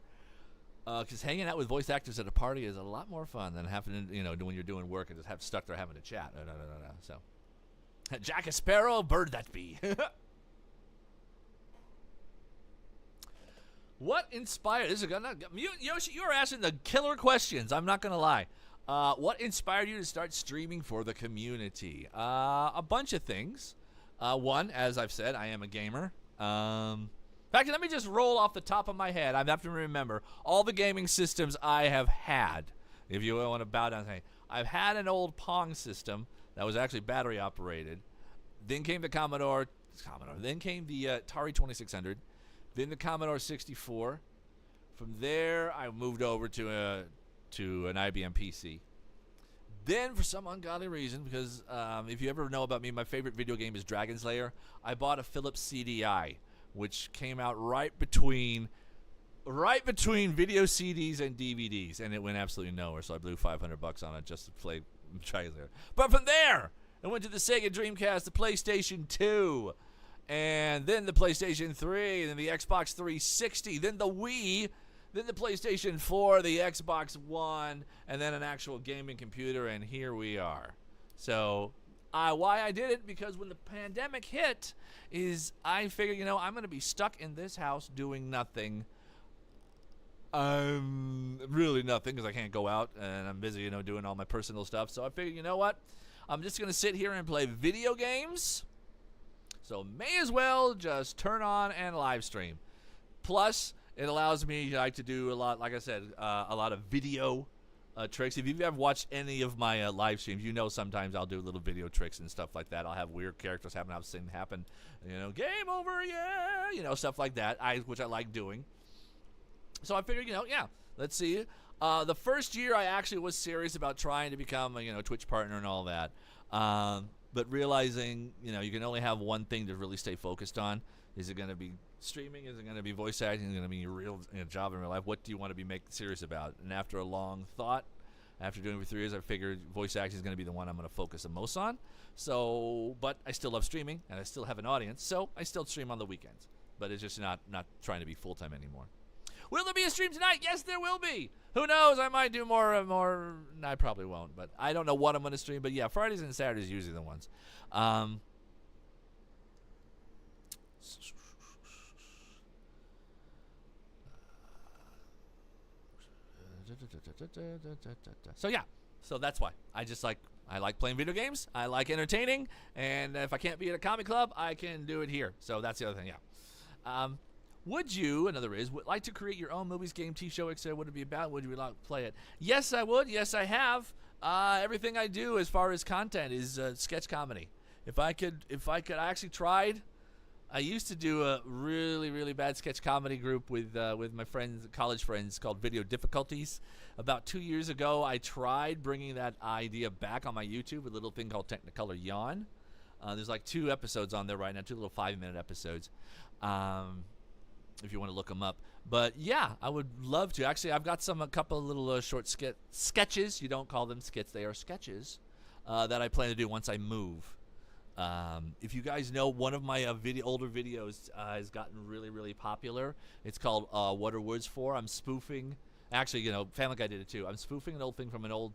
Because hanging out with voice actors at a party is a lot more fun than having to, when you're doing work and just have stuck there having to chat. No. So, Jack Sparrow, bird that be. What inspired? This is Yoshi. You are asking the killer questions. I'm not gonna lie. What inspired you to start streaming for the community? A bunch of things. One, as I've said, I am a gamer. In fact, let me just roll off the top of my head. I have to remember all the gaming systems I have had. If you want to bow down and say, I've had an old Pong system that was actually battery operated. Then came the Commodore. Then came the Atari 2600. Then the Commodore 64. From there, I moved over to an IBM PC. Then, for some ungodly reason, because if you ever know about me, my favorite video game is Dragon's Lair. I bought a Philips CDI, which came out right between video CDs and DVDs, and it went absolutely nowhere. So I blew $500 on it just to play Dragon's Lair. But from there, I went to the Sega Dreamcast, the PlayStation 2, and then the PlayStation 3, then the Xbox 360, then the Wii, then the PlayStation 4, the Xbox One, and then an actual gaming computer, and here we are. So, why I did it, because when the pandemic hit, is I figured, I'm going to be stuck in this house doing nothing. Really nothing, because I can't go out, and I'm busy, doing all my personal stuff. So I figured, you know what? I'm just going to sit here and play video games. So may as well just turn on and live stream. Plus, it allows me to do a lot, like I said, a lot of video tricks. If you've ever watched any of my live streams, sometimes I'll do little video tricks and stuff like that. I'll have weird characters happen. I've seen happen, game over, yeah, stuff like that, which I like doing. So I figured, let's see. The first year I actually was serious about trying to become a Twitch partner and all that. But realizing, you can only have one thing to really stay focused on. Is it going to be streaming? Is it going to be voice acting? Is it going to be your real job in real life? What do you want to be serious about? And after a long thought, after doing it for 3 years, I figured voice acting is going to be the one I'm going to focus the most on. So, but I still love streaming, and I still have an audience, so I still stream on the weekends. But it's just not trying to be full-time anymore. Will there be a stream tonight? Yes, there will be. Who knows? I might do more. No, I probably won't, but I don't know what I'm going to stream. But yeah, Fridays and Saturdays are usually the ones. So yeah, so that's why I like playing video games. I like entertaining, and if I can't be at a comic club, I can do it here. So that's the other thing. Yeah. Would you, like to create your own movies, game, TV show, etc.? Would it be about? Would you like to play it? Yes, I would. Yes, I have. Everything I do as far as content is sketch comedy. If I could, I actually tried. I used to do a really, really bad sketch comedy group with my friends, college friends, called Video Difficulties. About 2 years ago, I tried bringing that idea back on my YouTube with a little thing called Technicolor Yawn. There's like 2 episodes on there right now, 2 little 5-minute episodes, if you want to look them up. But yeah, I would love to. Actually, I've got a couple of little short sketches. You don't call them skits; they are sketches that I plan to do once I move. If you guys know, one of my older videos has gotten really, really popular. It's called What Are Words For? I'm spoofing. Actually, Family Guy did it too. I'm spoofing an old thing from an old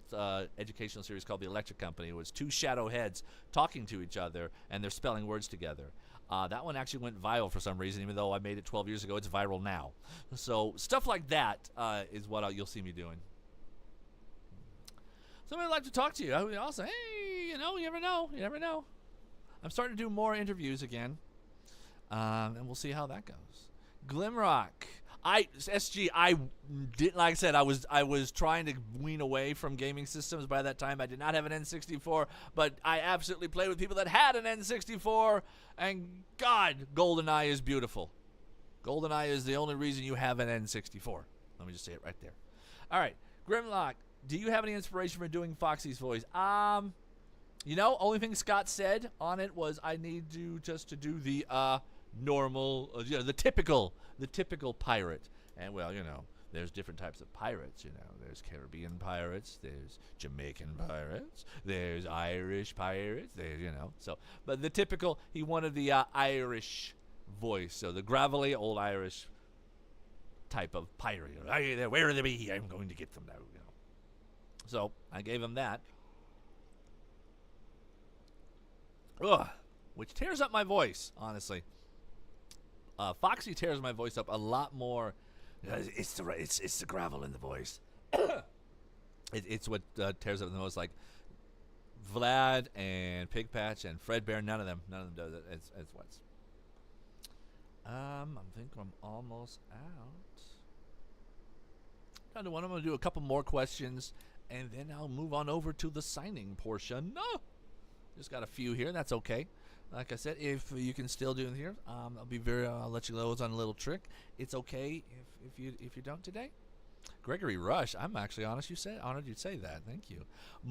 educational series called The Electric Company. It was 2 shadow heads talking to each other, and they're spelling words together. That one actually went viral for some reason, even though I made it 12 years ago. It's viral now. So stuff like that is what you'll see me doing. Somebody would like to talk to you. I would also, hey, you never know. You never know. I'm starting to do more interviews again, and we'll see how that goes. Glimrock. SG, I did, like I said, I was trying to wean away from gaming systems by that time. I did not have an N64, but I absolutely played with people that had an N64, and God, GoldenEye is beautiful. GoldenEye is the only reason you have an N64. Let me just say it right there. All right, Grimlock, do you have any inspiration for doing Foxy's voice? Only thing Scott said on it was I need to just to do the normal, the typical pirate. And well, there's different types of pirates. There's Caribbean pirates, there's Jamaican pirates, there's Irish pirates. There's but the typical. He wanted the Irish voice, so the gravelly old Irish type of pirate. Where are they be? I'm going to get them now. So I gave him that. Ugh, which tears up my voice, honestly. Foxy tears my voice up a lot more. It's the gravel in the voice. It's what tears up the most. Like Vlad and Pigpatch and Fredbear, none of them does it. It's what's. I think I'm almost out. I'm going to do a couple more questions, and then I'll move on over to the signing portion. No. Just got a few here. That's okay. Like I said, if you can still do it here, I'll let you know it's on a little trick. It's okay if you don't today. Gregory Rush, I'm actually honored you'd say that. Thank you.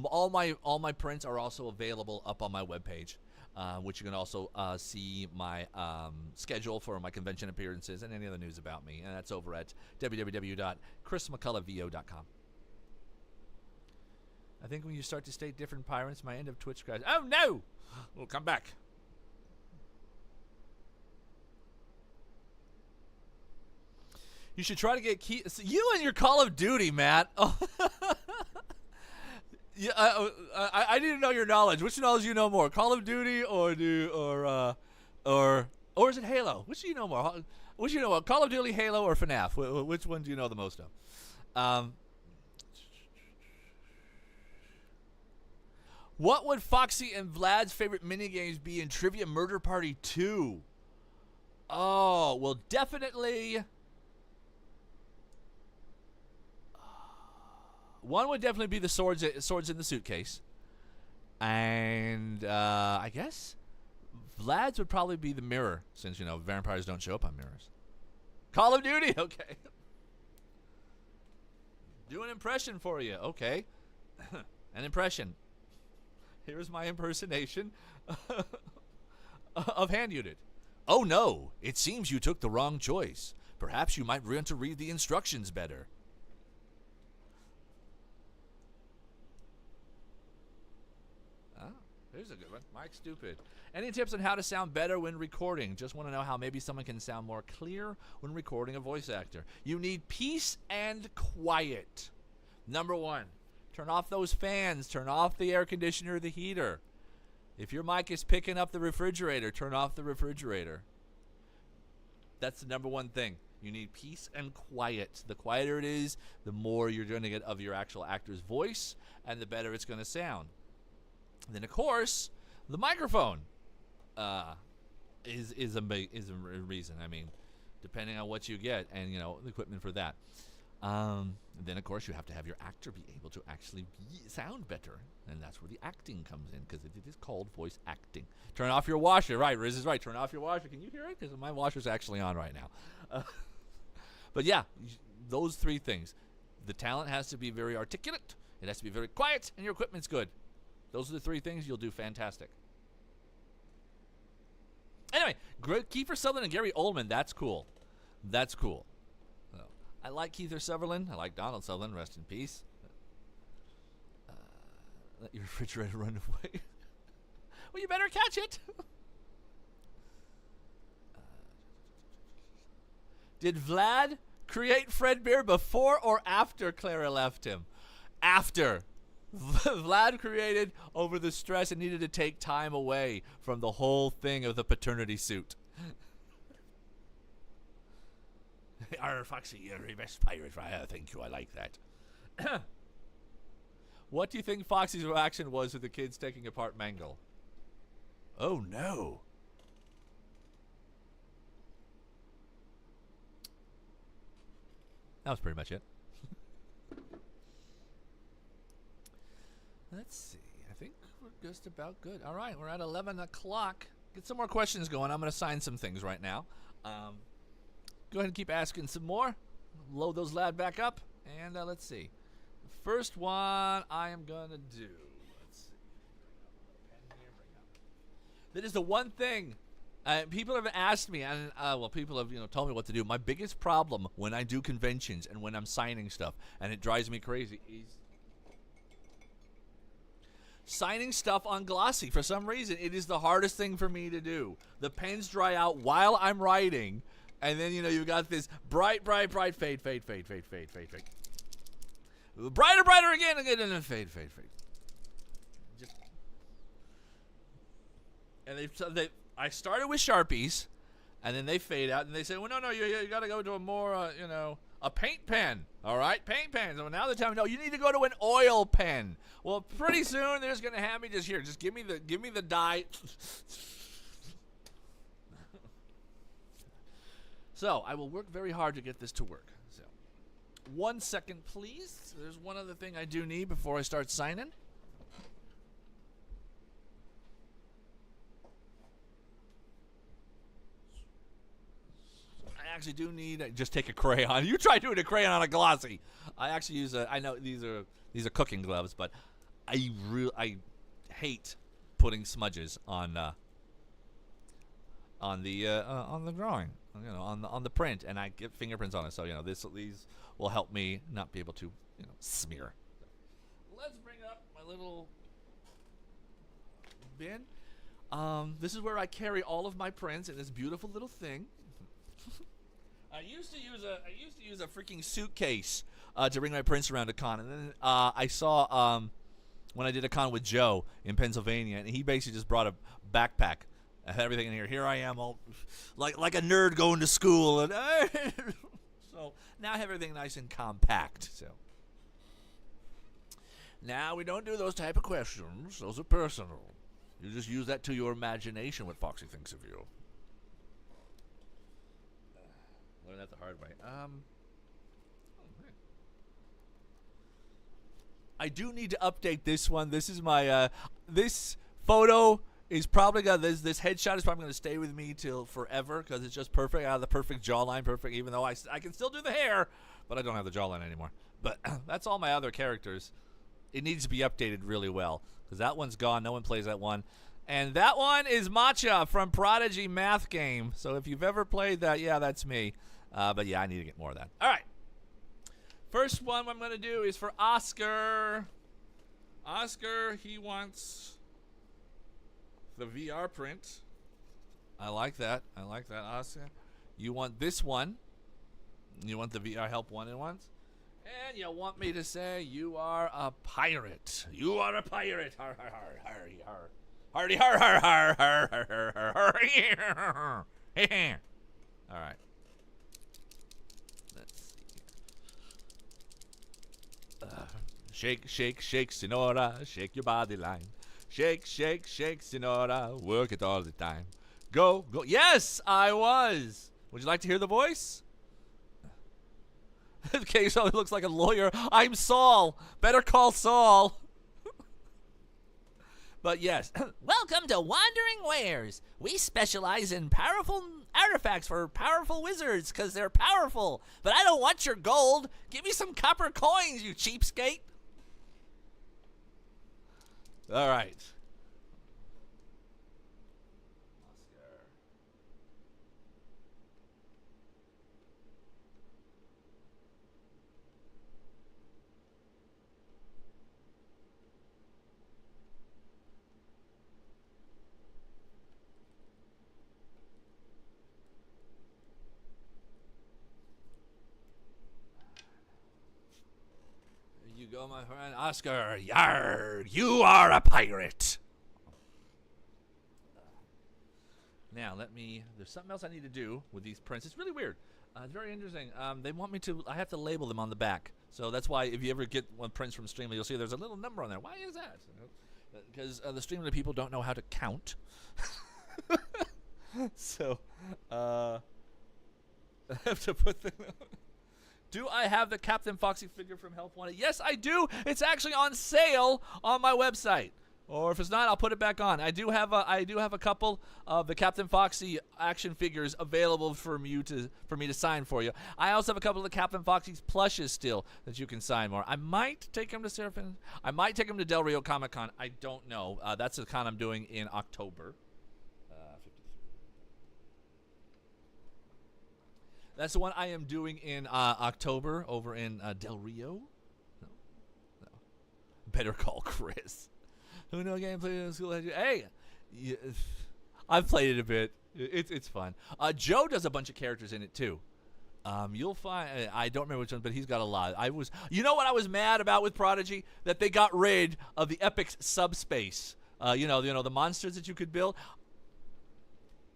All my prints are also available up on my webpage, which you can also see my schedule for my convention appearances and any other news about me, and that's over at www.chrismcculloughvo.com. I think when you start to state different pirates, my end of Twitch crash. Oh no! We'll come back. You should try to get you and your Call of Duty, Matt. Oh. Yeah, I need to know your knowledge. Which knowledge do you know more, Call of Duty or is it Halo? Which do you know more? Which do you know more, Call of Duty, Halo, or FNAF? Which one do you know the most of? What would Foxy and Vlad's favorite minigames be in Trivia Murder Party 2? Oh, well, definitely. One would definitely be the swords in the suitcase. And I guess Vlad's would probably be the mirror, since, vampires don't show up on mirrors. Call of Duty, okay. Do an impression for you, okay. An impression. Here's my impersonation of Hand Unit. Oh no, it seems you took the wrong choice. Perhaps you might want to read the instructions better. Here's a good one. Mike Stupid. Any tips on how to sound better when recording? Just want to know how maybe someone can sound more clear when recording a voice actor. You need peace and quiet. Number one, turn off those fans. Turn off the air conditioner or the heater. If your mic is picking up the refrigerator, turn off the refrigerator. That's the number one thing. You need peace and quiet. The quieter it is, the more you're going to get of your actual actor's voice, and the better it's going to sound. Then, of course, the microphone is a reason. I mean, depending on what you get, and the equipment for that. Then, of course, you have to have your actor be able to actually sound better, and that's where the acting comes in, because it is called voice acting. Turn off your washer, right? Riz is right. Turn off your washer. Can you hear it? Because my washer's actually on right now. But yeah, those three things. The talent has to be very articulate. It has to be very quiet, and your equipment's good. Those are the three things. You'll do fantastic. Anyway, Kiefer Sutherland and Gary Oldman. That's cool. That's cool. I like Kiefer Sutherland. I like Donald Sutherland. Rest in peace. Let your refrigerator run away. Well, you better catch it. Did Vlad create Fredbear before or after Clara left him? After. Vlad created over the stress and needed to take time away from the whole thing of the paternity suit. Arr, Foxy, you're the best pirate. Thank you, I like that. What do you think Foxy's reaction was to the kids taking apart Mangle? Oh, no. That was pretty much it. Let's see. I think we're just about good. All right, we're at 11 o'clock. Get some more questions going. I'm going to sign some things right now. Go ahead and keep asking some more. Load those lad back up. And let's see. The first one I am going to do. Let's see. That is the one thing. People have asked me, and people have told me what to do. My biggest problem when I do conventions and when I'm signing stuff, and it drives me crazy, is signing stuff on glossy. For some reason, it is the hardest thing for me to do. The pens dry out while I'm writing, and then you've got this bright, fade. Brighter again, and then fade. And I started with Sharpies, and then they fade out, and they say, well, no, you got to go to a more, a paint pen. All right, paint pens. Well, now they're telling me, no, you need to go to an oil pen. Well, pretty soon they're just going to have me just give me the dye. So I will work very hard to get this to work. So 1 second, please. There's one other thing I do need before I start signing. I actually do need just take a crayon. You try doing a crayon on a glossy. I actually use I know these are cooking gloves, but I hate putting smudges on the drawing, on the print, and I get fingerprints on it. So these will help me not be able to smear. Let's bring up my little bin. This is where I carry all of my prints in this beautiful little thing. I used to use a freaking suitcase to bring my prints around a con, and then I saw when I did a con with Joe in Pennsylvania, and he basically just brought a backpack. I had everything in here. Here I am, all like a nerd going to school, and so now I have everything nice and compact. So now we don't do those type of questions; those are personal. You just use that to your imagination. What Foxy thinks of you. Learn that the hard way. I do need to update this one. This is my this photo is probably got this headshot is probably going to stay with me till forever because it's just perfect. I have the perfect jawline, perfect. Even though I can still do the hair, but I don't have the jawline anymore. But that's all my other characters. It needs to be updated really well because that one's gone. No one plays that one. And that one is Matcha from Prodigy Math Game. So if you've ever played that, yeah, that's me. But yeah, I need to get more of that. All right. First one I'm going to do is for Oscar. Oscar, he wants the VR print. I like that. I like that, Oscar. You want this one. You want the VR help one and ones. And you want me to say you are a pirate. You are a pirate. Har, har, har, har, har. Hardy, har, har, har, har, har, har, har. All right. Let's see here. Shake, shake, shake, Sonora. Shake your body line. Shake, shake, shake, Sonora. Work it all the time. Go, go. Yes, I was. Would you like to hear the voice? Okay, so he looks like a lawyer. I'm Saul. Better call Saul. But yes. Welcome to Wandering Wares. We specialize in powerful artifacts for powerful wizards because they're powerful. But I don't want your gold. Give me some copper coins, you cheapskate. All right. You go, my friend. Oscar, yard, you are a pirate. Now, there's something else I need to do with these prints. It's really weird. It's very interesting. They want me to, I have to label them on the back. So that's why if you ever get one prints from Streamily, you'll see there's a little number on there. Why is that? Because the Streamily people don't know how to count. So, I have to put them. Do I have the Captain Foxy figure from Help Wanted? Yes, I do. It's actually on sale on my website. Or if it's not, I'll put it back on. I do have a couple of the Captain Foxy action figures available for me to sign for you. I also have a couple of the Captain Foxy's plushes still that you can sign more. I might take them to Seraphin. I might take them to Del Rio Comic Con. I don't know. That's the con I'm doing in October. That's the one I am doing in October over in Del Rio. No. Better call Chris. Who know game played in school? Hey, I've played it a bit. It's fun. Joe does a bunch of characters in it too. You'll find I don't remember which one, but he's got a lot. You know what I was mad about with Prodigy? That they got rid of the Epic subspace. You know the monsters that you could build.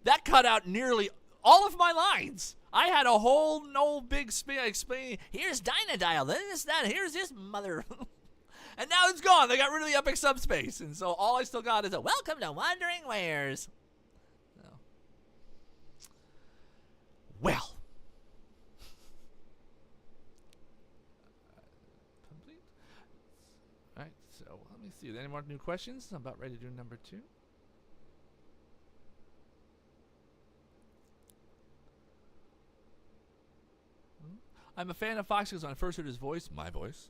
That cut out nearly all of my lines. I had a whole big explaining. Here's Dynadial, then this, that, here's this mother. And now it's gone. They got rid of the Epic subspace. And so all I still got is a welcome to Wandering Wares. No. Well. Complete. All right, so let me see. Any more new questions? I'm about ready to do number 2. I'm a fan of Fox because when I first heard his voice, my voice,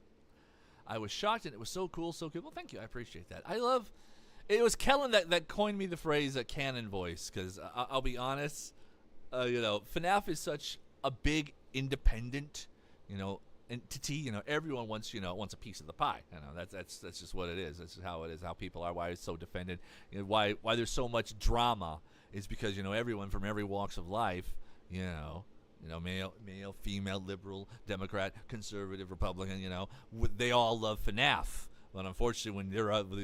I was shocked and it was so cool, so good. Well, thank you. I appreciate that. It was Kellen that coined me the phrase canon voice because I'll be honest, FNAF is such a big independent, entity. Everyone wants a piece of the pie. That's just what it is. That's just how it is, how people are, why it's so defended. Why there's so much drama is because, everyone from every walks of life, male, female, liberal, Democrat, conservative, Republican, they all love FNAF. But unfortunately, when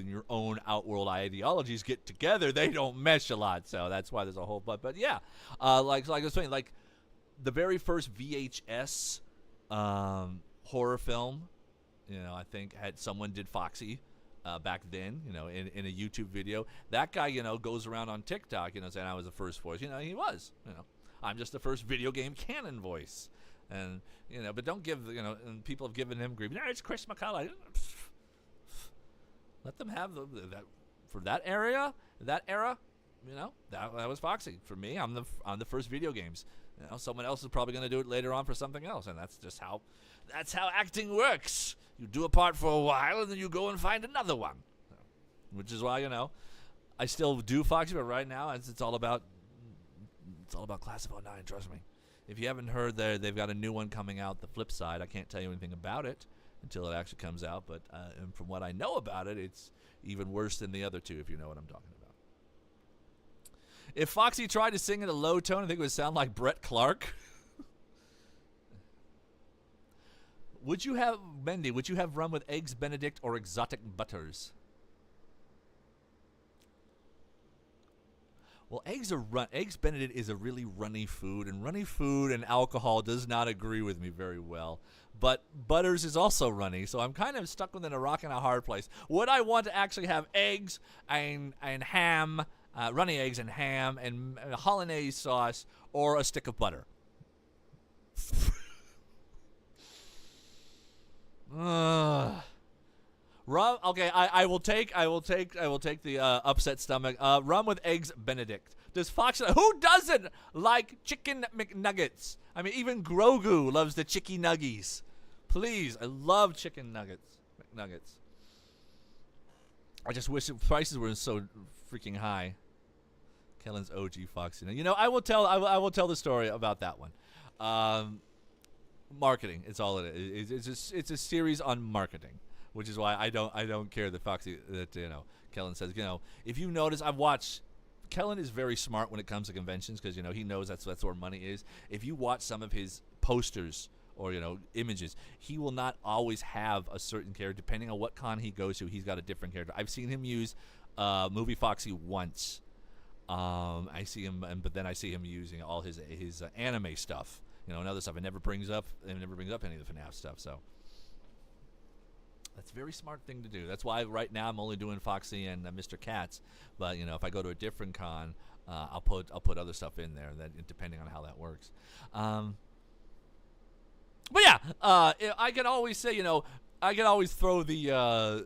your own outworld ideologies get together, they don't mesh a lot. So that's why there's a whole but yeah, like I was saying, like the very first VHS horror film, I think someone did Foxy. Back then, in a YouTube video, that guy, goes around on TikTok, saying I was the first voice. He was, I'm just the first video game canon voice. And, but don't give, and people have given him grief. No, it's Chris Mccullough. Let them have that for that era, that was Foxy. For me, I'm the first video games. Someone else is probably going to do it later on for something else. And that's how acting works. You do a part for a while and then you go and find another one. Which is why, I still do Foxy, but right now it's all about Class of '09, trust me. If you haven't heard, they've got a new one coming out, The Flip Side. I can't tell you anything about it until it actually comes out, but and from what I know about it, it's even worse than the other two, if you know what I'm talking about. If Foxy tried to sing in a low tone, I think it would sound like Brett Clark. Would you have rum with eggs Benedict or exotic butters? Well, eggs Benedict is a really runny food, and runny food and alcohol does not agree with me very well. But butters is also runny, so I'm kind of stuck within a rock and a hard place. Would I want to actually have eggs and ham, runny eggs and ham and hollandaise sauce, or a stick of butter? Rum. Okay, I will take the upset stomach. Rum with eggs Benedict. Does Fox? Who doesn't like chicken McNuggets? I mean, even Grogu loves the chicky nuggies. Please, I love chicken McNuggets. I just wish the prices weren't so freaking high. Kellen's OG Foxy. You know, I will tell the story about that one. Marketing. It's all it is. It's a series on marketing, which is why I don't care that Foxy Kellen says, if you notice, I've watched. Kellen is very smart when it comes to conventions because he knows that's where money is. If you watch some of his posters or images, he will not always have a certain character. Depending on what con he goes to, he's got a different character. I've seen him use Movie Foxy once. I see him, but then I see him using all his anime stuff. And other stuff. It never brings up any of the FNAF stuff. So that's a very smart thing to do. That's why right now I'm only doing Foxy and Mr. Katz. But if I go to a different con, I'll put other stuff in there. That depending on how that works. But yeah, I can always say I can always throw the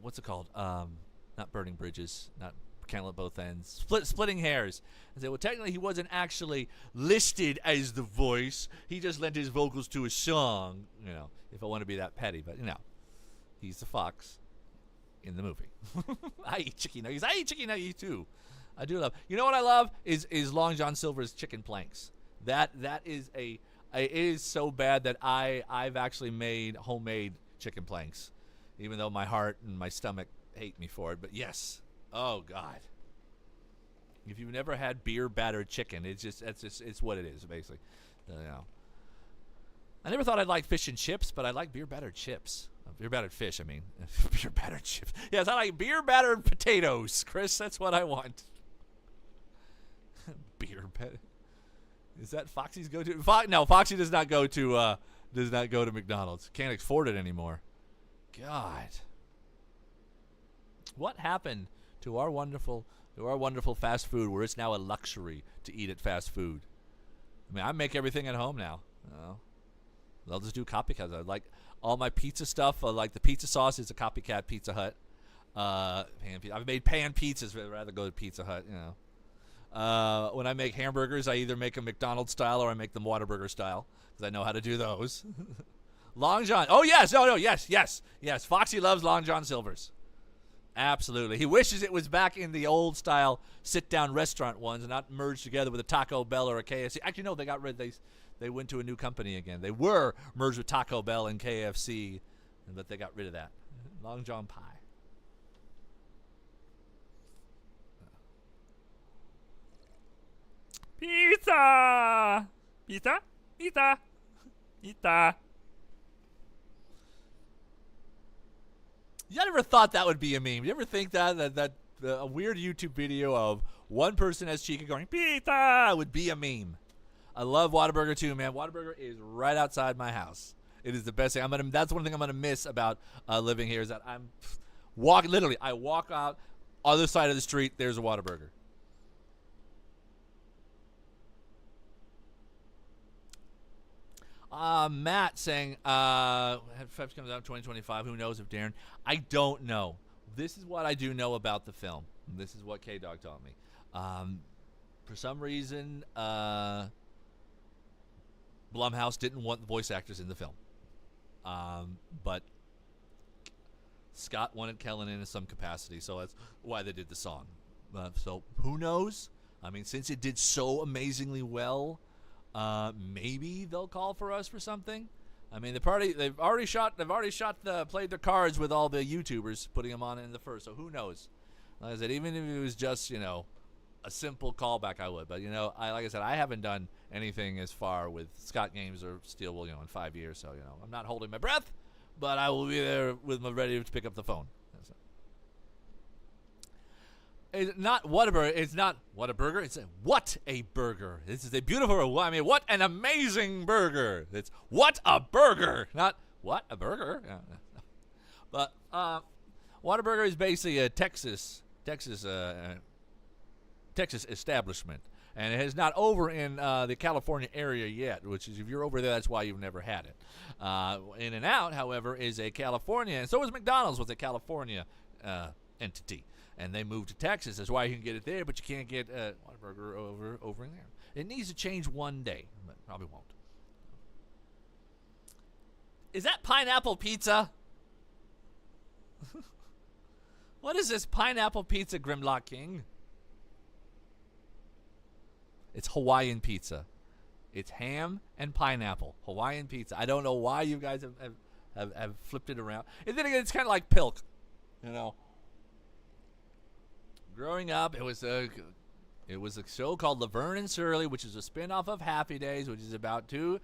what's it called? Not burning bridges, not candle at both ends, splitting hairs, and say, well, technically he wasn't actually listed as the voice. He just lent his vocals to a song. If I want to be that petty, but he's the fox in the movie. I eat chicken nuggets. I eat chicken nuggets too. I do love. You know what I love is Long John Silver's chicken planks. That is it is so bad that I've actually made homemade chicken planks, even though my heart and my stomach hate me for it. But yes. Oh God! If you've never had beer battered chicken, it's what it is basically. I never thought I'd like fish and chips, but I like beer battered chips. Beer battered fish, I mean. Beer battered chips. Yes, I like beer battered potatoes, Chris. That's what I want. Beer battered. Is that Foxy's go-to? No, Foxy does not go to McDonald's. Can't afford it anymore. God. What happened to our wonderful fast food where it's now a luxury to eat at fast food? I mean, I make everything at home now. I'll just do copycats. I like all my pizza stuff. I like the pizza sauce is a copycat Pizza Hut. I've made pan pizzas. I'd rather go to Pizza Hut. When I make hamburgers, I either make them McDonald's style or I make them Whataburger style because I know how to do those. Long John. Oh yes. Yes. Foxy loves Long John Silver's. Absolutely. He wishes it was back in the old style sit-down restaurant ones and not merged together with a Taco Bell or a KFC. Actually, no, they got rid. They went to a new company again. They were merged with Taco Bell and KFC, but they got rid of that. Long John Pie. Pizza! Pizza? Pizza! Pizza! You ever thought that would be a meme? You ever think that a weird YouTube video of one person as Chica going pizza would be a meme? I love Whataburger too, man. Whataburger is right outside my house. It is the best thing. That's one thing I'm gonna miss about living here is that I walk out other side of the street. There's a Whataburger. Matt saying, Feb's comes out in 2025. Who knows if Darren? I don't know. This is what I do know about the film. This is what K-Dog taught me. For some reason, Blumhouse didn't want the voice actors in the film. But Scott wanted Kellen in some capacity, so that's why they did the song. So who knows? I mean, since it did so amazingly well, maybe they'll call for us for something. I mean, they've already played their cards with all the YouTubers, putting them on in the first. So who knows? Like I said, even if it was just a simple callback, I would. But, like I said, I haven't done anything as far with Scott Games or Steelwool, in 5 years. So, I'm not holding my breath, but I will be there with my ready to pick up the phone. It's not Whataburger. It's not Whataburger. It's what a burger. This is a beautiful, what an amazing burger. It's what a burger, not what a burger. Yeah. But Whataburger is basically a Texas establishment, and it is not over in the California area yet. Which is, if you're over there, that's why you've never had it. In-N-Out, however, is a California, and so is McDonald's, was a California entity. And they moved to Texas. That's why you can get it there, but you can't get Whataburger over in there. It needs to change one day, but probably won't. Is that pineapple pizza? What is this pineapple pizza, Grimlock King? It's Hawaiian pizza. It's ham and pineapple. Hawaiian pizza. I don't know why you guys have flipped it around. And then again, it's kind of like Pilk, Growing up, it was a show called Laverne and Shirley, which is a spin-off of Happy Days, which is about two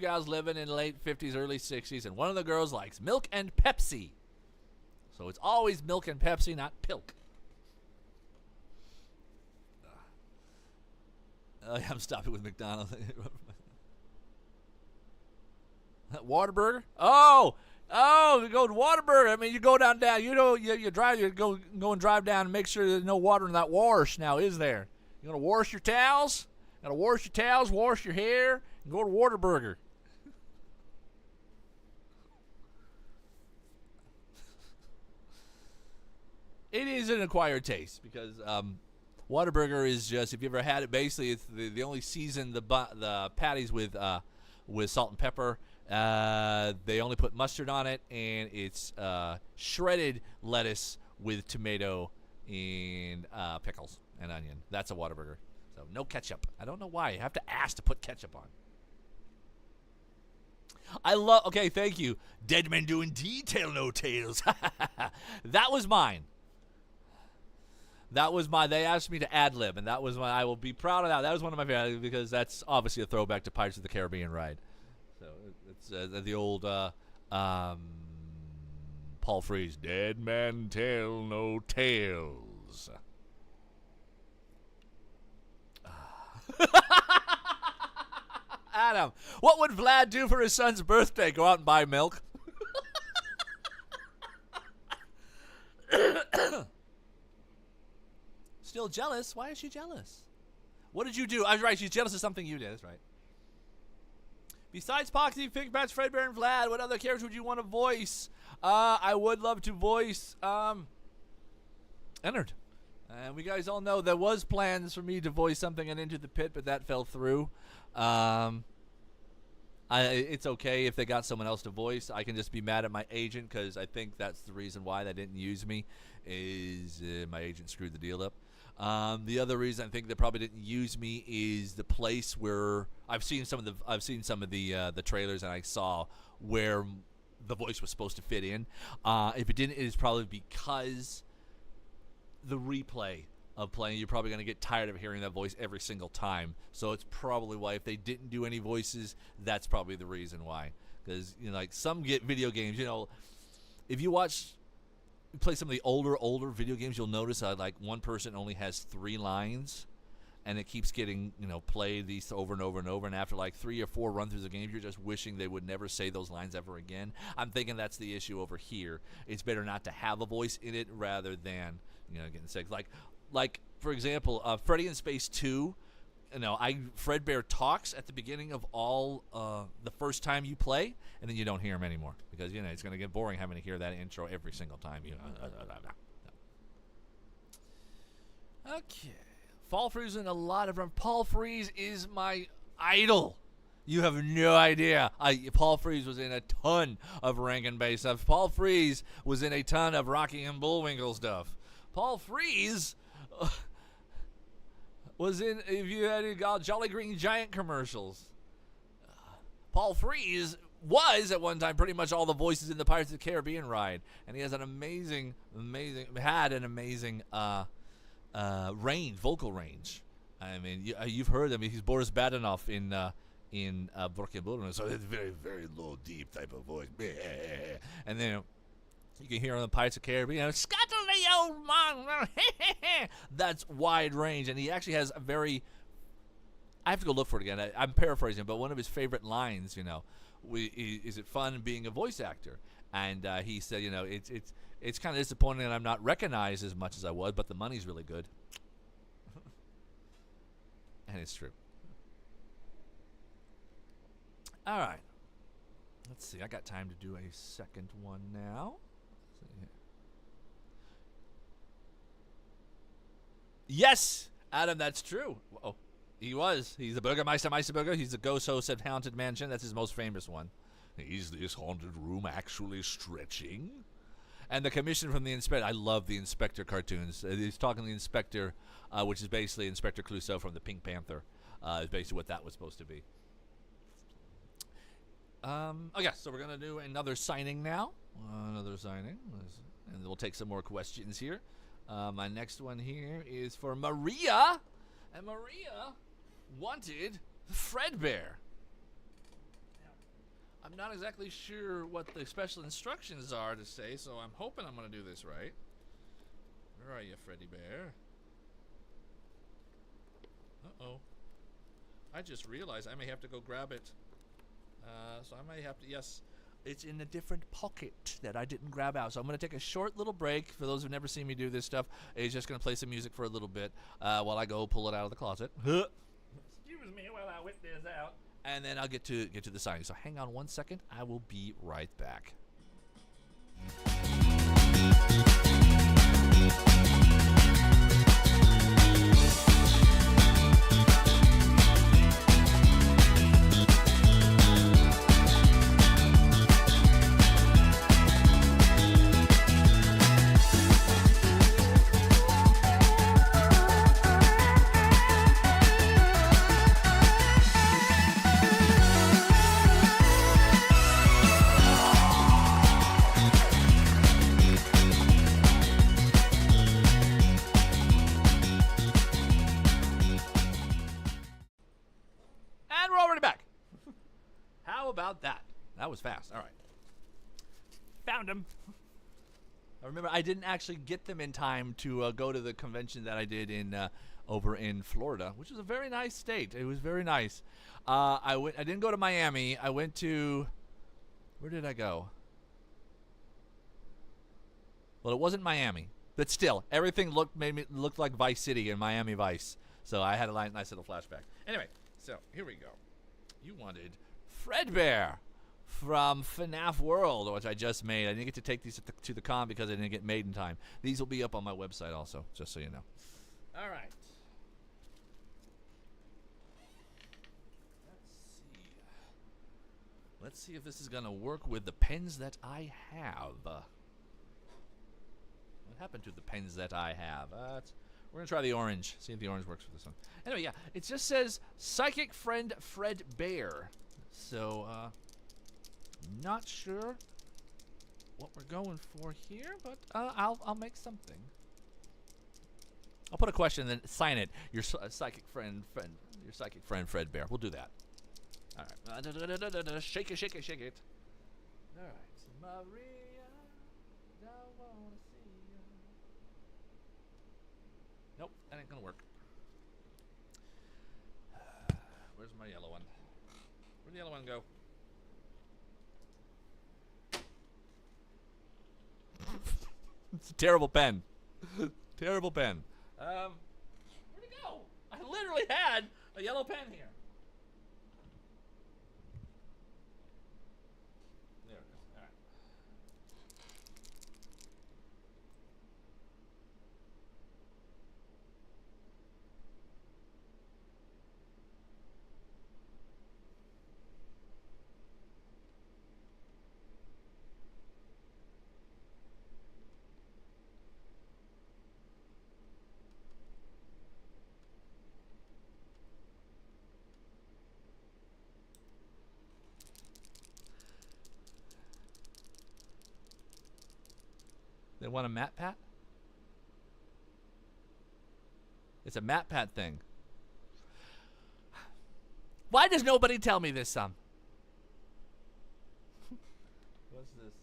guys living in the late 50s, early 60s, and one of the girls likes milk and Pepsi. So it's always milk and Pepsi, not Pilk. I'm stopping with McDonald's. Whataburger? Oh, you go to Whataburger. I mean, you go down. You drive. You go and drive down and make sure there's no water in that wash. Now, is there? You gonna wash your towels? Wash your hair, and go to Whataburger. It is an acquired taste because Whataburger is just, if you ever had it, basically it's the only season the patties with salt and pepper. They only put mustard on it, and it's shredded lettuce with tomato and pickles and onion. That's a Whataburger. So no ketchup. I don't know why. You have to ask to put ketchup on. Okay, thank you. Dead Men Doing Detail No Tales. That was mine. They asked me to ad-lib, and that was my, I will be proud of that. That was one of my favorites, because that's obviously a throwback to Pirates of the Caribbean ride. So it's the old Paul Frees, Dead Man Tell No Tales. Adam, what would Vlad do for his son's birthday? Go out and buy milk? Still jealous? Why is she jealous? What did you do? I was right. She's jealous of something you did. That's right. Besides Poxy, Pigpatch, Fredbear, and Vlad, what other characters would you want to voice? I would love to voice Ennard. And we guys all know there was plans for me to voice something in Into the Pit, but that fell through. It's okay if they got someone else to voice. I can just be mad at my agent, because I think that's the reason why they didn't use me, is my agent screwed the deal up. The other reason I think they probably didn't use me is the place where I've seen some of the trailers, and I saw where the voice was supposed to fit in. If it didn't, it is probably because the replay of playing, you're probably going to get tired of hearing that voice every single time. So it's probably why, if they didn't do any voices, that's probably the reason why. Because like some get video games, if you play some of the older video games, you'll notice like one person only has 3 lines, and it keeps getting played these over and over and over. And after like 3 or 4 run-throughs of games, you're just wishing they would never say those lines ever again. I'm thinking that's the issue over here. It's better not to have a voice in it rather than getting sick. Like for example, Freddy in Space 2. Fredbear talks at the beginning of all the first time you play, and then you don't hear him anymore, because it's going to get boring having to hear that intro every single time. Okay, Paul Frees in a lot of them. Paul Frees is my idol. You have no idea. Paul Frees was in a ton of Rankin Bass stuff. Paul Frees was in a ton of Rocky and Bullwinkle stuff. Paul Frees was in, if you had Jolly Green Giant commercials. Paul Frees was at one time pretty much all the voices in the Pirates of the Caribbean ride, and he has an amazing range, vocal range. I mean, you've heard. I mean, he's Boris Badenov in Broken Wilderness, so it's very, very low, deep type of voice. And then you can hear on the Pirates of the Caribbean, Scuttle the old man. That's wide range, and he actually has a very. I have to go look for it again. I'm paraphrasing, but one of his favorite lines, is it fun being a voice actor? And he said, it's kind of disappointing that I'm not recognized as much as I was, but the money's really good. And it's true. All right. Let's see. I got time to do a second one now. Yes, Adam, that's true. Oh, he was. He's the Bürgermeister Meisterburger. He's the ghost host of Haunted Mansion. That's his most famous one. Is this haunted room actually stretching? And the commission from the inspector. I love the inspector cartoons. He's talking to the inspector, which is basically Inspector Clouseau from the Pink Panther. Is basically what that was supposed to be. So we're going to do another signing now. Another signing. And we'll take some more questions here. My next one here is for Maria. And Maria wanted Fredbear. I'm not exactly sure what the special instructions are to say, so I'm hoping I'm going to do this right. Where are you, Freddy Bear? Uh-oh. I just realized I may have to go grab it. So I may have to, yes, it's in a different pocket that I didn't grab out. So I'm going to take a short little break. For those who've never seen me do this stuff, it's just going to play some music for a little bit while I go pull it out of the closet. Excuse me while I whip this out. And then I'll get to the signing. So hang on one second. I will be right back. About that. That was fast. All right. Found them. I remember I didn't actually get them in time to go to the convention that I did in over in Florida, which was a very nice state. It was very nice. I didn't go to Miami. I went to, where did I go? Well, it wasn't Miami, but still, everything made me look like Vice City and Miami Vice. So I had a nice little flashback. Anyway, so here we go. You wanted Fredbear from FNAF World, which I just made. I didn't get to take these to the con because I didn't get made in time. These will be up on my website also, just so you know. All right. Let's see if this is going to work with the pens that I have. What happened to the pens that I have? We're going to try the orange. See if the orange works for this one. Anyway, yeah. It just says Psychic Friend Fred Bear. So, not sure what we're going for here, but I'll make something. I'll put a question and then sign it. Your psychic friend, your psychic friend Fred Bear. We'll do that. All right. Shake it, shake it, shake it. All right. Maria, don't wanna see you. Nope, that ain't gonna work. Where's my yellow one? Where'd the yellow one go? It's a terrible pen. Terrible pen. Where'd it go? I literally had a yellow pen here. There it is. All right. They want a Matt Pat? It's a MatPat thing. Why does nobody tell me this, What's this?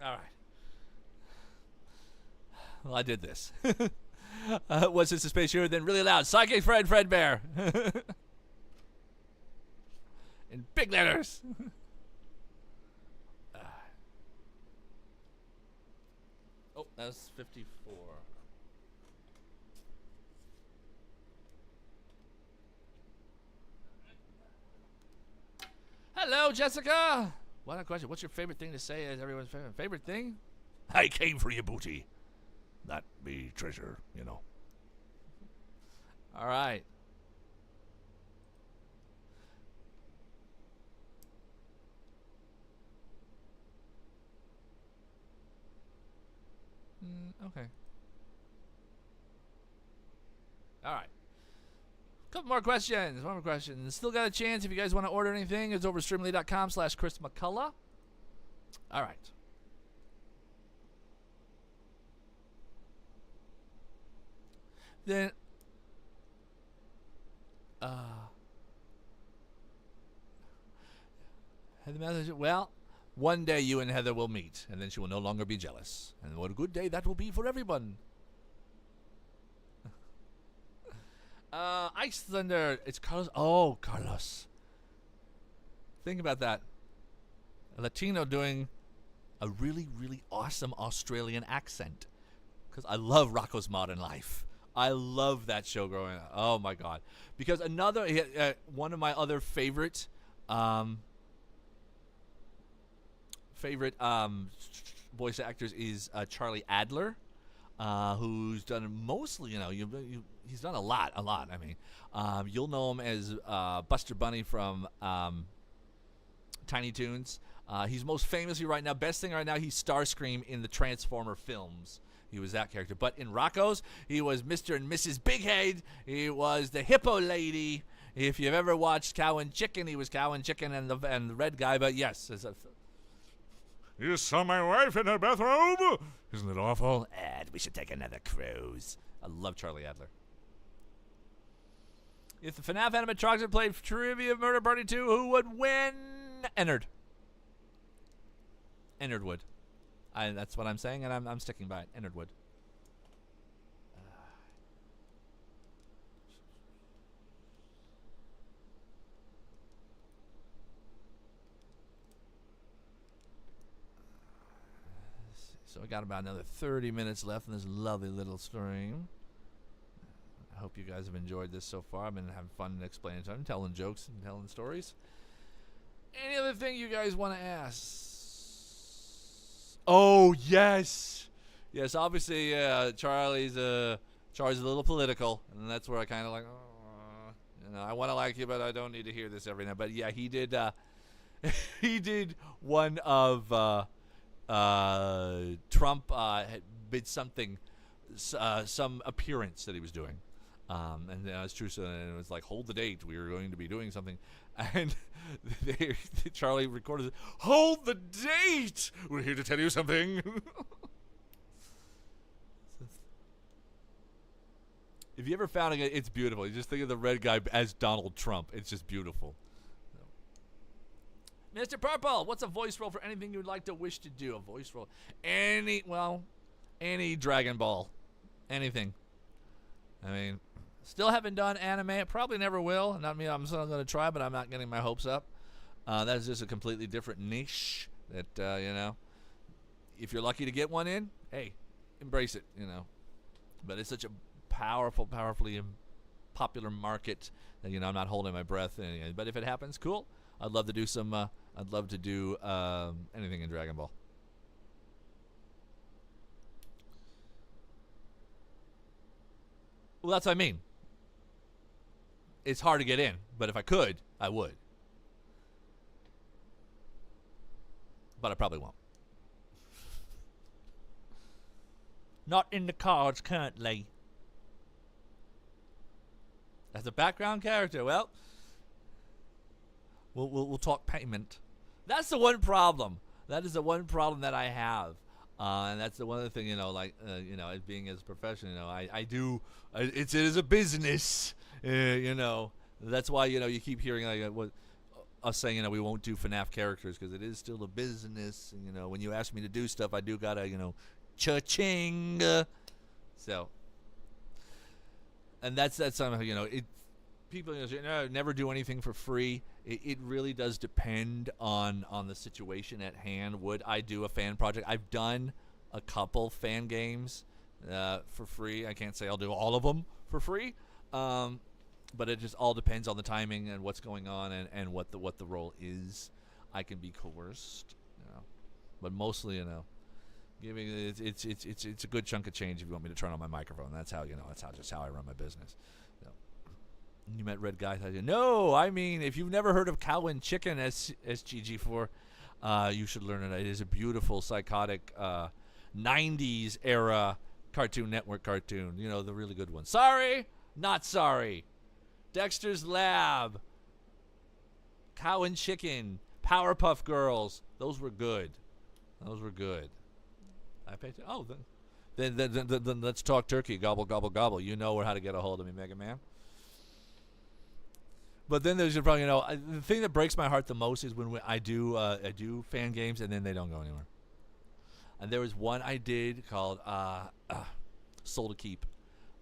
All right. Well, I did this. Was this a space here? Then really loud. Psychic Fredbear. In big letters. Oh, that was 54. Hello, Jessica. What a question. What's your favorite thing to say as everyone's favorite thing? I came for you, booty. That be treasure, you know. All right. Okay. All right. Couple more questions. One more question. Still got a chance if you guys want to order anything. It's over streamily.com/Chris McCullough. All right. Then, well, one day you and Heather will meet, and then she will no longer be jealous. And what a good day that will be for everyone. Ice Thunder. It's Carlos. Oh, Carlos. Think about that. A Latino doing a really, really awesome Australian accent. Because I love Rocco's Modern Life. I love that show growing up. Oh, my God. Because one of my other favorite voice actors is Charlie Adler. Who's done mostly, he's done a lot. I mean, you'll know him as Buster Bunny from Tiny Toons. He's most famously right now, best thing right now, he's Starscream in the Transformer films. He was that character. But in Rocco's, he was Mr. and Mrs. Bighead. He was the Hippo Lady. If you've ever watched Cow and Chicken, he was Cow and Chicken and the red guy. But yes, you saw my wife in her bathrobe? Isn't it awful? Ed, we should take another cruise. I love Charlie Adler. If the FNAF animatronics played Trivia Murder Party 2, who would win? Ennard would. That's what I'm saying, and I'm sticking by it. Ennard would. So we got about another 30 minutes left in this lovely little stream. I hope you guys have enjoyed this so far. I've been having fun explaining to them, telling jokes and telling stories. Any other thing you guys want to ask? Oh, yes. Yes, obviously, Charlie's a little political, and that's where I kind of like, I want to like you, but I don't need to hear this every now. But yeah, he did. He did one of Trump had bid something, some appearance that he was doing. And it's true. So it was like, hold the date. We were going to be doing something. And Charlie recorded it. Hold the date. We're here to tell you something. If you ever found it, it's beautiful. You just think of the red guy as Donald Trump. It's just beautiful. Mr. Purple, what's a voice role for anything you would like to wish to do? A voice role. Any Dragon Ball. Anything. I mean, still haven't done anime. Probably never will. Not me. I'm still going to try, but I'm not getting my hopes up. That's just a completely different niche that, if you're lucky to get one in, hey, embrace it, But it's such a powerfully popular market that, I'm not holding my breath. But if it happens, cool. I'd love to do anything in Dragon Ball. Well, that's what I mean. It's hard to get in, but if I could, I would. but I probably won't. Not in the cards currently. As a background character, well, we'll talk payment. That's the one problem. That is the one problem that I have. And that's the one other thing, as being as a professional, it is a business, That's why, you keep hearing us saying, we won't do FNAF characters because it is still a business. And, when you ask me to do stuff, I do gotta, cha-ching. So, and that's somehow, people say, no, never do anything for free. It really does depend on the situation at hand. Would I do a fan project? I've done a couple fan games for free. I can't say I'll do all of them for free, but it just all depends on the timing and what's going on and what the role is. I can be coerced, but mostly, giving it's a good chunk of change if you want me to turn on my microphone. That's how that's how I run my business. You met Red Guy. No, I mean, if you've never heard of Cow and Chicken SGG4, you should learn it. It is a beautiful, psychotic 90s era Cartoon Network cartoon. The really good one. Sorry, not sorry. Dexter's Lab, Cow and Chicken, Powerpuff Girls. Those were good. I paid. Oh, then let's talk turkey. Gobble, gobble, gobble. You know how to get a hold of me, Mega Man. But then there's probably, the thing that breaks my heart the most is when I do fan games and then they don't go anywhere. And there was one I did called Soul to Keep,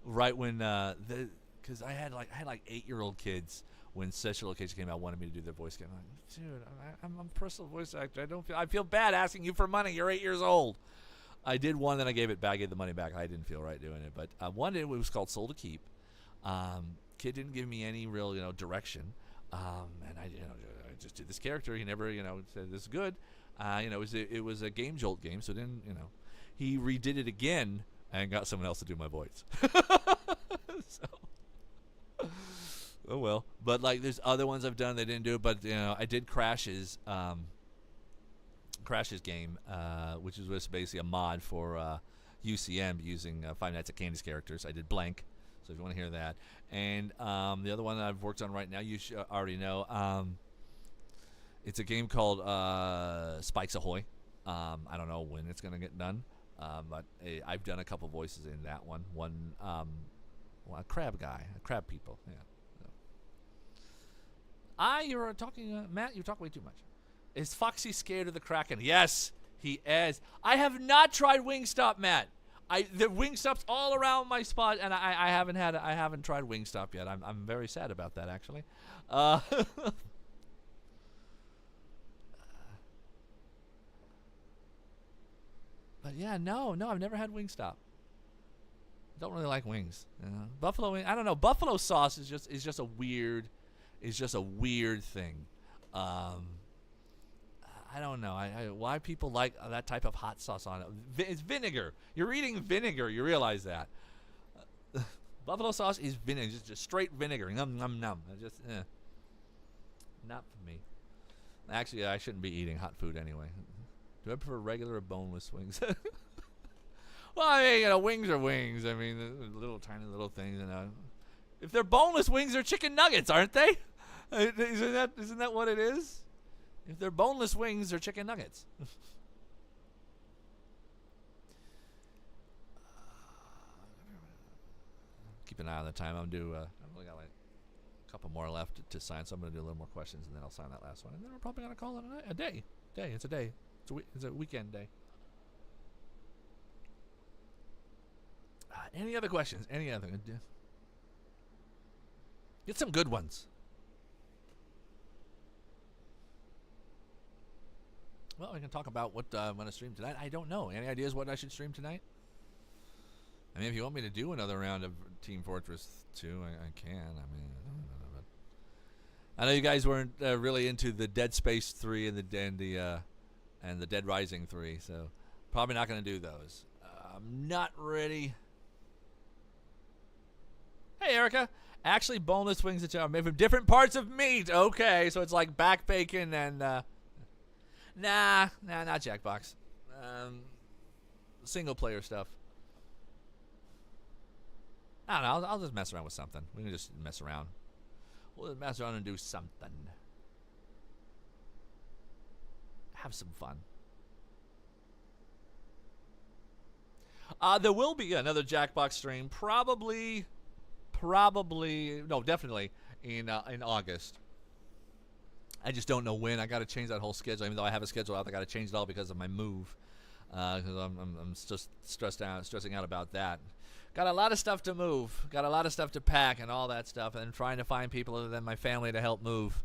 right when because I had like 8-year-old kids when Special Location came out, wanted me to do their voice game. I'm like, dude, I'm a personal voice actor. I feel bad asking you for money. You're 8 years old. I did one, then I gave it back. I gave the money back. I didn't feel right doing it, but one it was called Soul to Keep. Kid didn't give me any real, direction, and I just did this character. He never, said this is good. It was a Game Jolt game, so then, he redid it again and got someone else to do my voice. So, oh well. But there's other ones I've done they didn't do it, but I did Crash's game, which was basically a mod for UCM using Five Nights at Candy's characters. I did Blank. So if you want to hear that. And the other one that I've worked on right now, you already know. It's a game called Spikes Ahoy. I don't know when it's going to get done. But I've done a couple voices in that one. A crab guy. Crab people. Yeah. You're talking, Matt, you talk way too much. Is Foxy scared of the Kraken? Yes, he is. I have not tried Wingstop, Matt. The Wingstop's all around my spot, and I haven't tried Wingstop yet. I'm very sad about that, actually. But yeah, no, I've never had Wingstop. Don't really like wings. Buffalo wing. I don't know. Buffalo sauce is just a weird thing. I don't know why people like that type of hot sauce on it. It's vinegar. You're eating vinegar. You realize that. Buffalo sauce is vinegar, just straight vinegar. Num num num. Not for me. Actually, I shouldn't be eating hot food anyway. Do I prefer regular or boneless wings? Well, I mean, wings are wings. I mean, little tiny little things. If they're boneless wings, they're chicken nuggets, aren't they? Isn't that what it is? If they're boneless wings, they're chicken nuggets. Keep an eye on the time. I've only got a couple more left to sign, so I'm going to do a little more questions, and then I'll sign that last one. And then we're probably going to call it a day. It's a day. It's a weekend day. Any other questions? Any other? Get some good ones. Well, we can talk about what I'm going to stream tonight. I don't know. Any ideas what I should stream tonight? I mean, if you want me to do another round of Team Fortress 2, I can. I mean, I know you guys weren't really into the Dead Space 3 and the Dead Rising 3, so probably not going to do those. I'm not ready. Hey, Erica. Actually, boneless wings are made from different parts of meat. Okay, so it's like back bacon and... Nah, not Jackbox. Single player stuff. I don't know. I'll just mess around with something. We can just mess around. We'll just mess around and do something. Have some fun. There will be another Jackbox stream, probably, no, definitely in August. I just don't know when. I got to change that whole schedule. Even though I have a schedule out, I got to change it all because of my move. Because I'm just stressing out about that. Got a lot of stuff to move. Got a lot of stuff to pack and all that stuff, and trying to find people other than my family to help move.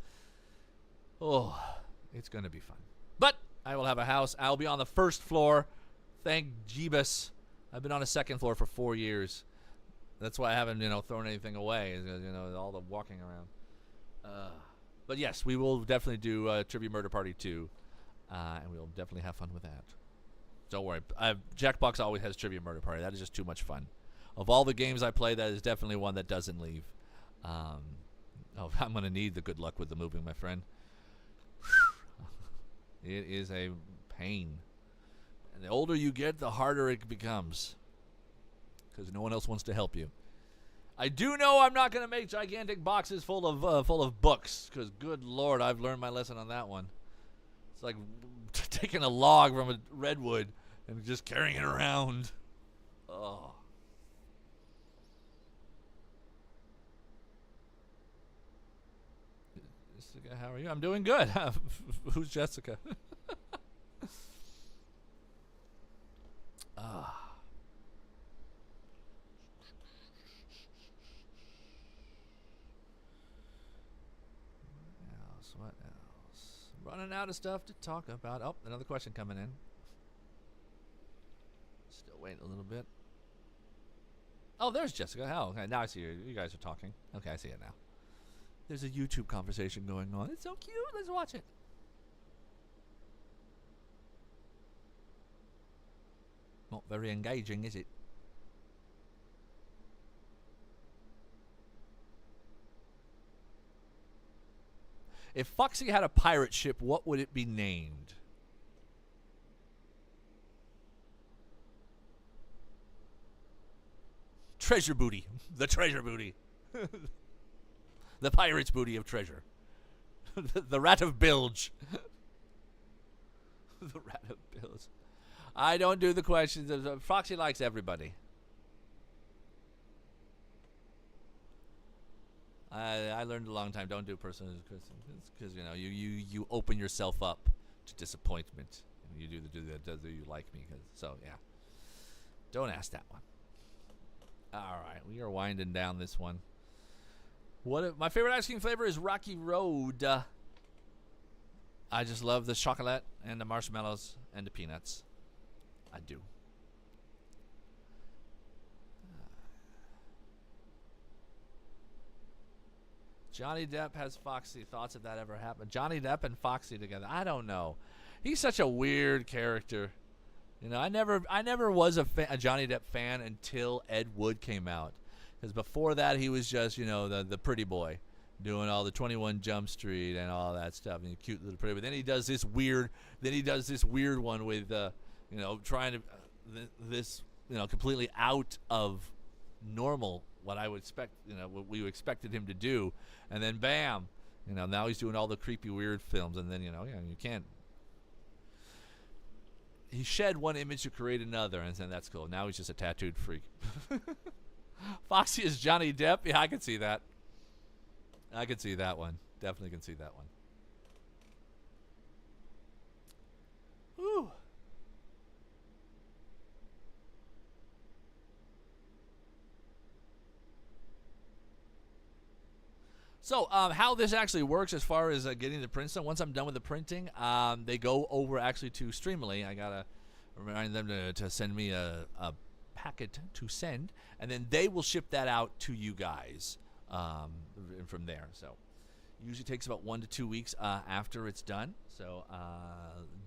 Oh, it's going to be fun. But I will have a house. I'll be on the first floor. Thank Jeebus. I've been on the second floor for 4 years. That's why I haven't, thrown anything away. All the walking around. But yes, we will definitely do Trivia Murder Party 2, and we'll definitely have fun with that. Don't worry. Jackbox always has Trivia Murder Party. That is just too much fun. Of all the games I play, that is definitely one that doesn't leave. I'm going to need the good luck with the moving, my friend. It is a pain. And the older you get, the harder it becomes. Because no one else wants to help you. I do know I'm not going to make gigantic boxes full of books. Because, good Lord, I've learned my lesson on that one. It's like taking a log from a redwood and just carrying it around. Oh. Jessica, how are you? I'm doing good. Who's Jessica? What else? Running out of stuff to talk about. Oh, another question coming in. Still waiting a little bit. Oh, there's Jessica. Oh, okay. Now I see you. You guys are talking. Okay, I see it now. There's a YouTube conversation going on. It's so cute. Let's watch it. Not very engaging, is it? If Foxy had a pirate ship, what would it be named? Treasure Booty. The Treasure Booty. The pirate's booty of treasure. The Rat of Bilge. The Rat of Bilge. I don't do the questions. Foxy likes everybody. I learned a long time. Don't do personal because you open yourself up to disappointment. You do you like me? So yeah. Don't ask that one. All right, we are winding down this one. My favorite ice cream flavor is Rocky Road. I just love the chocolate and the marshmallows and the peanuts. I do. Johnny Depp has Foxy. Thoughts if that ever happened? Johnny Depp and Foxy together. I don't know. He's such a weird character. I never was a Johnny Depp fan until Ed Wood came out. Because before that, he was just, the pretty boy, doing all the 21 Jump Street and all that stuff, and cute little pretty. But then he does this weird. One with, trying to this, completely out of normal what I would expect, what we expected him to do, and then bam, now he's doing all the creepy weird films, and then you can't. He shed one image to create another, and then that's cool. Now he's just a tattooed freak. Foxy is Johnny Depp. Yeah, I can see that. I can see that one. Definitely can see that one. Whew. So how this actually works as far as getting the prints done, once I'm done with the printing, they go over actually to Streamily. I got to remind them to send me a packet to send, and then they will ship that out to you guys from there. So usually takes about 1 to 2 weeks after it's done. So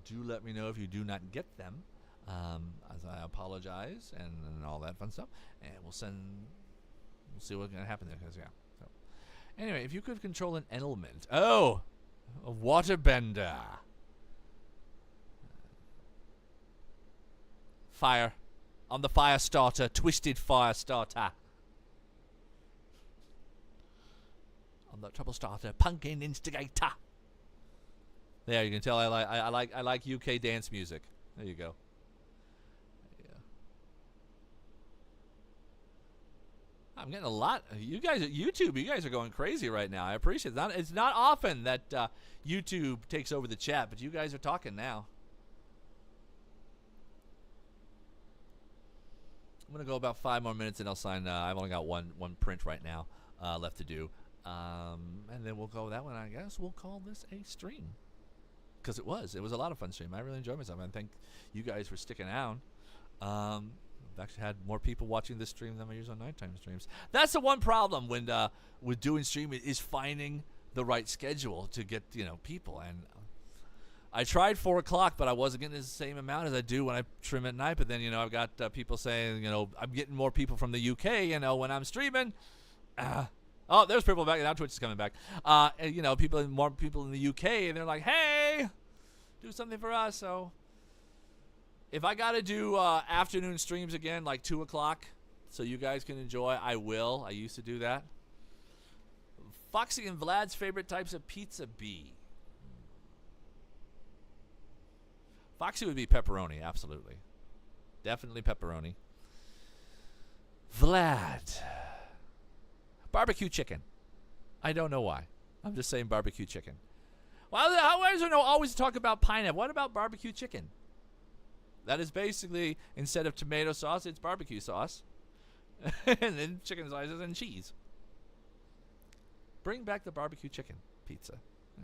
do let me know if you do not get them. As I apologize and all that fun stuff. And we'll see what's going to happen there. Cause, yeah. So anyway, if you could control an element. Oh, a waterbender. fire. I'm the fire starter, twisted fire starter. I'm the trouble starter, pumpkin instigator. There, you can tell I like UK dance music. There you go. Yeah. I'm getting a lot. You guys at YouTube, you guys are going crazy right now. I appreciate it. It's not often that YouTube takes over the chat, but you guys are talking now. I'm going to go about 5 more minutes and I'll sign. I've only got one print right now left to do. And then we'll go that one. I guess we'll call this a stream. Because it was a lot of fun stream. I really enjoyed myself. I thank you guys for sticking out. I've actually had more people watching this stream than I use on nighttime streams. That's the one problem when with doing streaming is finding the right schedule to get people. And I tried 4 o'clock, but I wasn't getting the same amount as I do when I trim at night. But then I've got people saying I'm getting more people from the UK. When I'm streaming. Oh, there's people back. Now Twitch is coming back. More people in the UK, and they're like, hey, do something for us. So if I got to do afternoon streams again, like 2 o'clock, so you guys can enjoy, I will. I used to do that. Foxy and Vlad's favorite types of pizza be? Foxy would be pepperoni, absolutely. Definitely pepperoni. Vlad. Barbecue chicken. I don't know why. I'm just saying barbecue chicken. Well, how is there always talk about pineapple? What about barbecue chicken? That is basically, instead of tomato sauce, it's barbecue sauce. And then chicken slices and cheese. Bring back the barbecue chicken pizza. Yeah.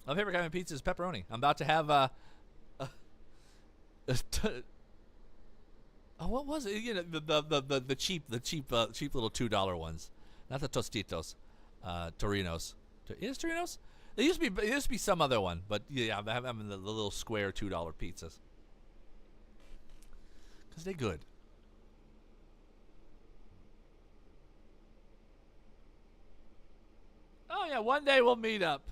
My favorite kind of pizza is pepperoni. I'm about to have what was it? The cheap little $2 ones, not the Tostitos, Torinos. Is Torinos? There used to be some other one, but yeah, I'm having the little square $2 pizzas because they're good. Oh yeah, one day we'll meet up.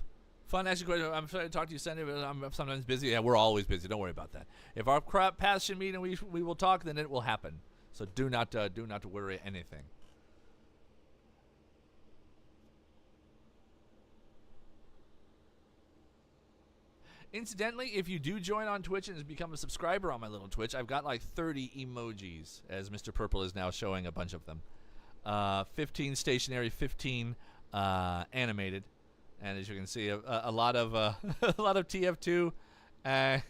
Fun asking question. I'm trying to talk to you Sunday, but I'm sometimes busy. Yeah, we're always busy. Don't worry about that. If our paths should meet and we will talk, then it will happen. So do not worry anything. Incidentally, if you do join on Twitch and become a subscriber on my little Twitch, I've got like 30 emojis, as Mr. Purple is now showing a bunch of them. 15 stationary, 15 animated. And as you can see, a lot of TF2, a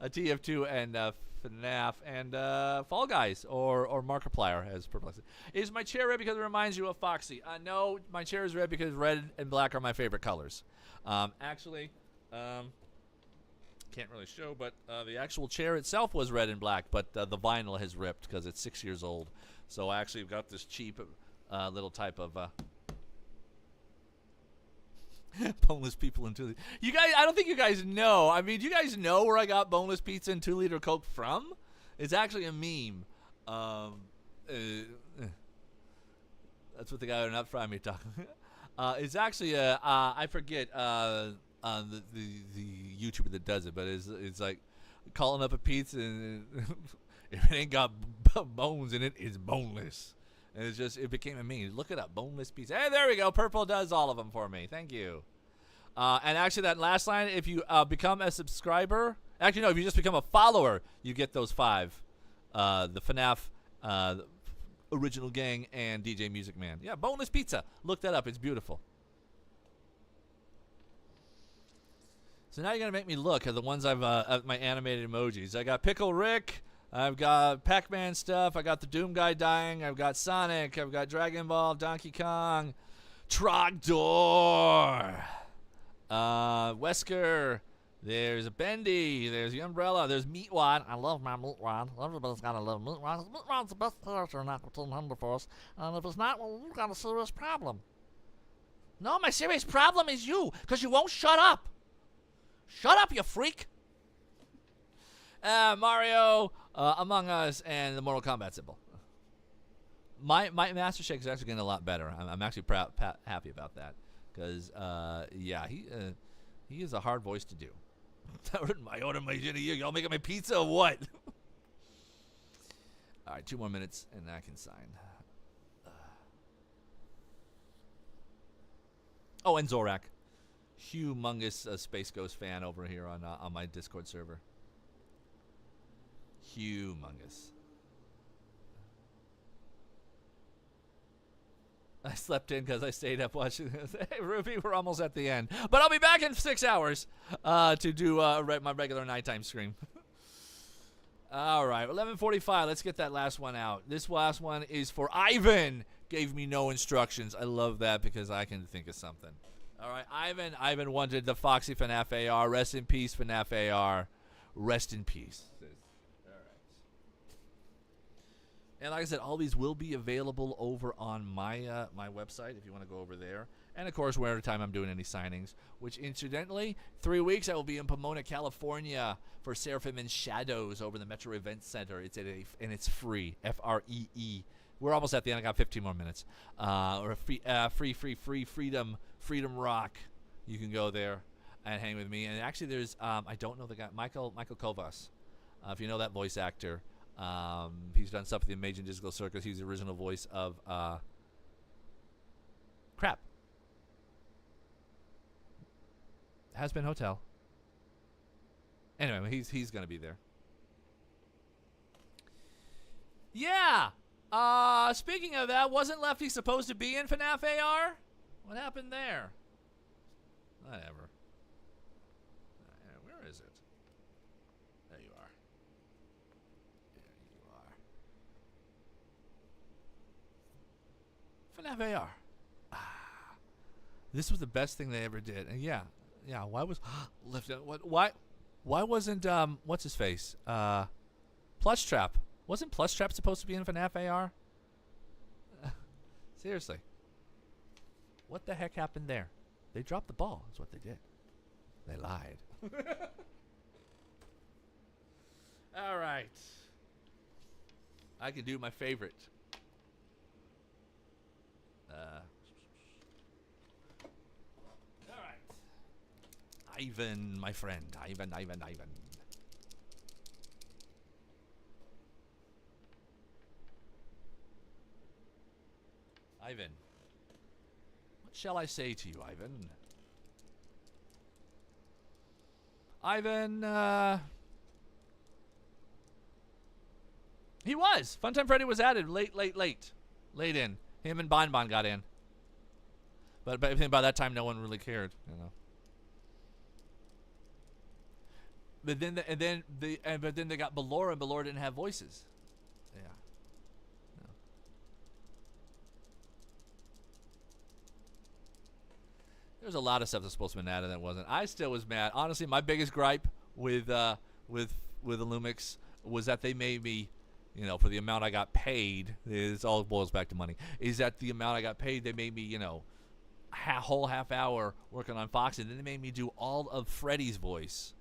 TF2 and FNAF and Fall Guys or Markiplier, as Purple said. Is my chair red because it reminds you of Foxy? No, my chair is red because red and black are my favorite colors. Actually, can't really show, but the actual chair itself was red and black, but the vinyl has ripped because it's 6 years old. So I actually got this cheap little type of. Boneless people in 2 liters. You guys, I don't think you guys know. I mean, do you guys know where I got boneless pizza and 2-liter Coke from? It's actually a meme. That's what the guy not frying me talking. It's actually I forget the YouTuber that does it, but it's like calling up a pizza and if it ain't got bones in it, it's boneless. And it became a meme. Look it up, boneless pizza. Hey, there we go. Purple does all of them for me. Thank you. And actually, that last line, if you become a subscriber, actually no, if you just become a follower, you get those 5, the FNAF, the Original Gang, and DJ Music Man. Yeah, boneless pizza. Look that up. It's beautiful. So now you're gonna make me look at the ones I've at my animated emojis. I got Pickle Rick. I've got Pac-Man stuff. I got the Doom guy dying. I've got Sonic. I've got Dragon Ball, Donkey Kong, Trogdor, Wesker. There's a Bendy. There's the Umbrella. There's Meatwad. I love my Meatwad. Everybody's got to love Meatwad. Meatwad's the best character in Aqua Teen Hunger Force. And if it's not, well, we've got a serious problem. No, my serious problem is you, because you won't shut up. Shut up, you freak. Mario, Among Us, and the Mortal Kombat symbol. My Master Shake is actually getting a lot better. I'm actually happy about that. because yeah, he is a hard voice to do. I order my y'all making my pizza or what? All right, 2 more minutes and I can sign. Oh, and Zorak, humongous Space Ghost fan over here on my Discord server. Humongous. I slept in because I stayed up watching this. Hey, Ruby, we're almost at the end. But I'll be back in 6 hours to do my regular nighttime stream. All right, 11:45. Let's get that last one out. This last one is for Ivan. Gave me no instructions. I love that because I can think of something. All right, Ivan wanted the Foxy FNAF AR. Rest in peace, FNAF AR. Rest in peace. And like I said, all these will be available over on my my website if you want to go over there. And, of course, whenever time I'm doing any signings, which, incidentally, 3 weeks I will be in Pomona, California for Seraphim and Shadows over the Metro Event Center. It's and it's free, Free. We're almost at the end. I got 15 more minutes. Or Freedom Rock. You can go there and hang with me. And actually, there's I don't know the guy, Michael Kovas. If you know that voice actor. He's done stuff with the Amazing Disco Circus. He's the original voice of crap. Has Been Hotel. Anyway, he's gonna be there. Yeah. Speaking of that, wasn't Lefty supposed to be in FNAF AR? What happened there? Whatever. Where is it? There you are. FNAF AR. This was the best thing they ever did. And yeah. Why was lifted? Why wasn't what's his face? Plush Trap. Wasn't Plush Trap supposed to be in FNAF AR? Seriously. What the heck happened there? They dropped the ball. That's what they did. They lied. All right. I can do my favorite. All right. Ivan, my friend. Ivan. Ivan. What shall I say to you, Ivan? Ivan, he was. Funtime Freddy was added late in. Him and Bon got in. But I think by that time, no one really cared, you know. But then they got Ballora, and Ballora didn't have voices. Yeah. No. There was a lot of stuff that's supposed to have been added that wasn't. I still was mad. Honestly, my biggest gripe with Illumix was that they made me, you know, for the amount I got paid, it all boils back to money, is that the amount I got paid, they made me, you know, whole half hour working on Fox, and then they made me do all of Freddy's voice.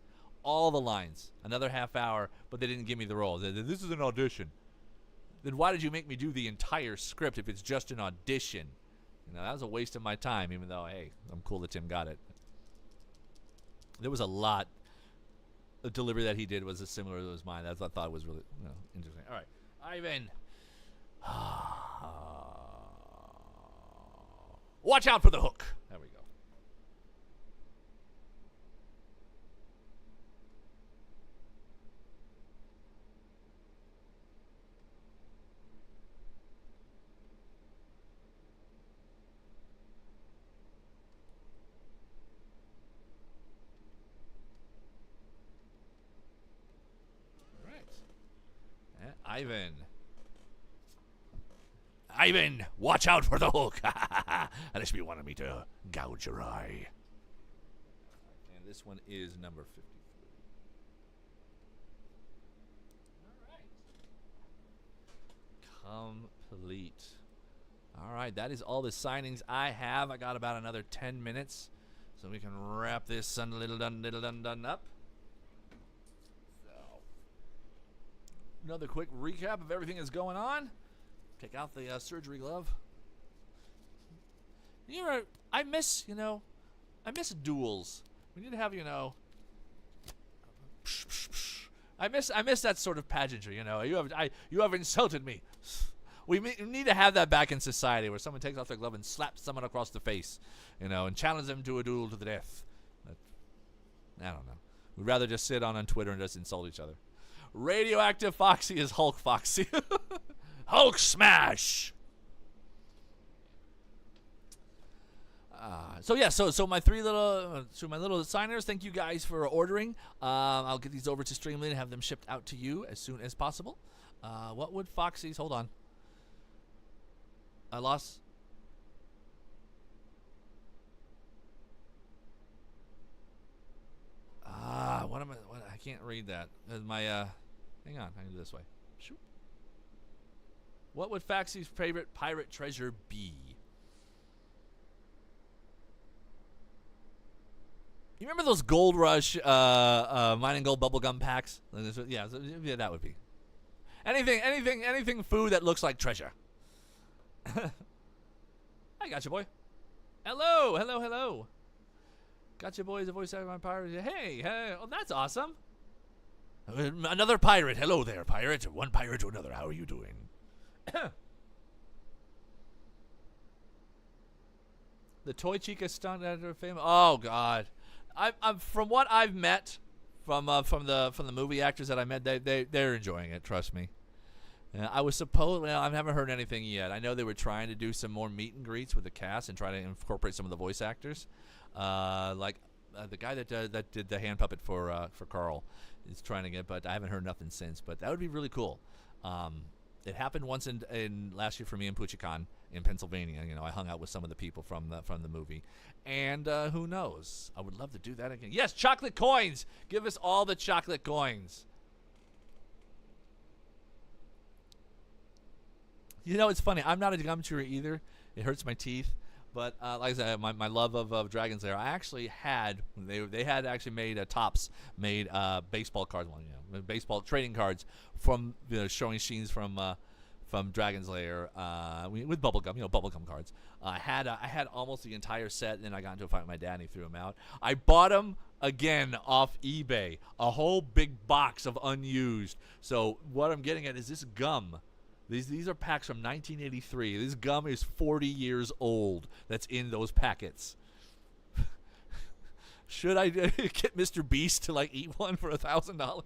All the lines. Another half hour, but they didn't give me the role. They said, this is an audition. Then why did you make me do the entire script if it's just an audition? You know, that was a waste of my time, even though, hey, I'm cool that Tim got it. There was a lot. The delivery that he did was as similar as mine. That's what I thought was really, you know, interesting. All right. Ivan. Watch out for the hook. There we go. Ivan, watch out for the hook. Unless you wanted me to gouge your eye. And this one is number 53. All right. Complete. All right, that is all the signings I have. I got about another 10 minutes, so we can wrap this little done up. Another quick recap of everything that's going on. Take out the surgery glove. I miss duels. We need to have, I miss that sort of pageantry, you have insulted me. We need to have that back in society where someone takes off their glove and slaps someone across the face, and challenges them to a duel to the death. But, I don't know. We'd rather just sit on Twitter and just insult each other. Radioactive Foxy is Hulk Foxy. Hulk smash! So my my little signers, thank you guys for ordering. I'll get these over to Streamily and have them shipped out to you as soon as possible. What would Foxy's? Hold on. I lost. I can't read that. Hang on. I can do this way. Shoot. What would Foxy's favorite pirate treasure be? You remember those Gold Rush mining gold bubblegum packs? Yeah, that would be. Anything food that looks like treasure. I got you, boy. Hello. Gotcha, boy is a voice actor on pirate. Hey, oh, that's awesome. Another pirate. Hello there, pirate. One pirate to another. How are you doing? The Toy Chica stunt editor fame. Oh God, I'm from what I've met from the movie actors that I met, they're enjoying it. Trust me. I was supposed. Well, I haven't heard anything yet. I know they were trying to do some more meet and greets with the cast and try to incorporate some of the voice actors, like the guy that did the hand puppet for Carl is trying to get. But I haven't heard nothing since. But that would be really cool. It happened once in last year for me in Puchicon in Pennsylvania. I hung out with some of the people from the movie, and who knows? I would love to do that again. Yes, chocolate coins. Give us all the chocolate coins. It's funny. I'm not a gum chewer either. It hurts my teeth. But like I said, my love of Dragon's Lair, I actually had, they had actually made Topps made baseball cards, baseball trading cards from showing scenes from Dragon's Lair with bubblegum, bubblegum cards. I had almost the entire set, and then I got into a fight with my dad, and he threw them out. I bought them again off eBay, a whole big box of unused. So what I'm getting at is this gum. These are packs from 1983. This gum is 40 years old that's in those packets. Should I get Mr. Beast to eat one for $1,000?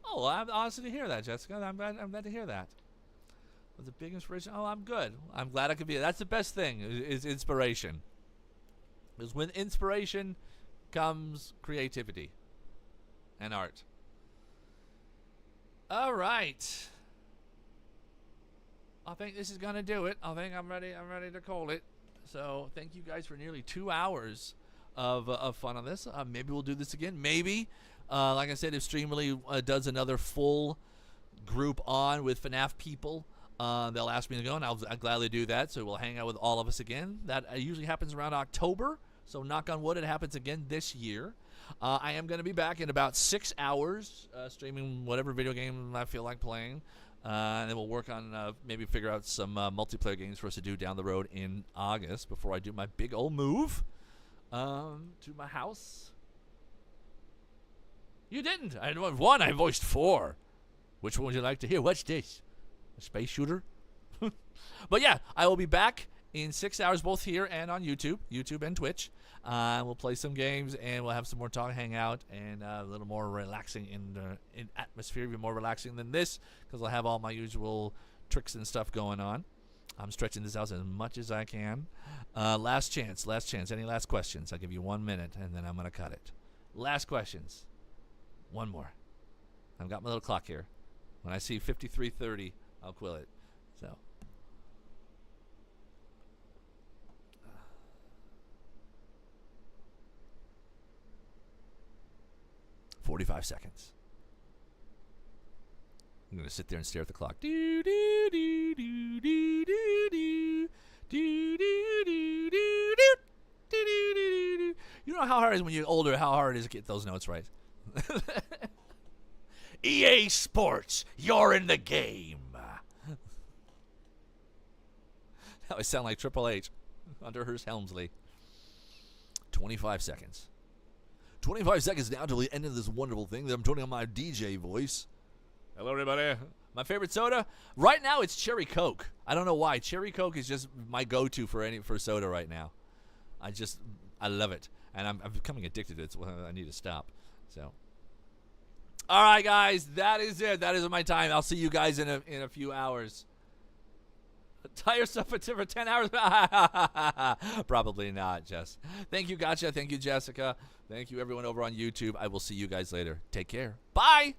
Oh, I'm honestly to hear that, Jessica. I'm glad to hear that. Was a big inspiration? Oh, I'm good. I'm glad I could be. That's the best thing is inspiration. Because with inspiration comes creativity and art. All right. I think this is gonna do it. I think I'm ready to call it. So thank you guys for nearly 2 hours of fun on this. Maybe we'll do this again. Maybe, like I said, if Streamily does another full group on with FNAF people, they'll ask me to go, and I'll gladly do that. So we'll hang out with all of us again. That usually happens around October. So knock on wood, it happens again this year. I am going to be back in about 6 hours, streaming whatever video game I feel like playing. And then we'll work on maybe figure out some multiplayer games for us to do down the road in August before I do my big old move to my house. You didn't. I voiced 1. I voiced 4. Which one would you like to hear? What's this? A space shooter? But yeah, I will be back in 6 hours, both here and on YouTube and Twitch. We'll play some games, and we'll have some more talk, hang out, and a little more relaxing in atmosphere, even more relaxing than this, because I'll have all my usual tricks and stuff going on. I'm stretching this out as much as I can. Last chance. Any last questions? I'll give you 1 minute, and then I'm going to cut it. Last questions. One more. I've got my little clock here. When I see 53:30, I'll quill it. So. 45 seconds. I'm going to sit there and stare at the clock. You know how hard it is when you're older, how hard it is to get those notes right. EA Sports, you're in the game. Now I sound like Triple H under Hearst Helmsley. 25 seconds. 25 seconds now till the end of this wonderful thing that I'm turning on my DJ voice. Hello, everybody. My favorite soda? Right now, it's Cherry Coke. I don't know why. Cherry Coke is just my go-to for soda right now. I love it. And I'm becoming addicted to it, so I need to stop. So, all right, guys. That is it. That is my time. I'll see you guys in a few hours. Tire stuff for 10 hours? Probably not, Jess. Thank you, Gotcha. Thank you, Jessica. Thank you, everyone over on YouTube. I will see you guys later. Take care. Bye.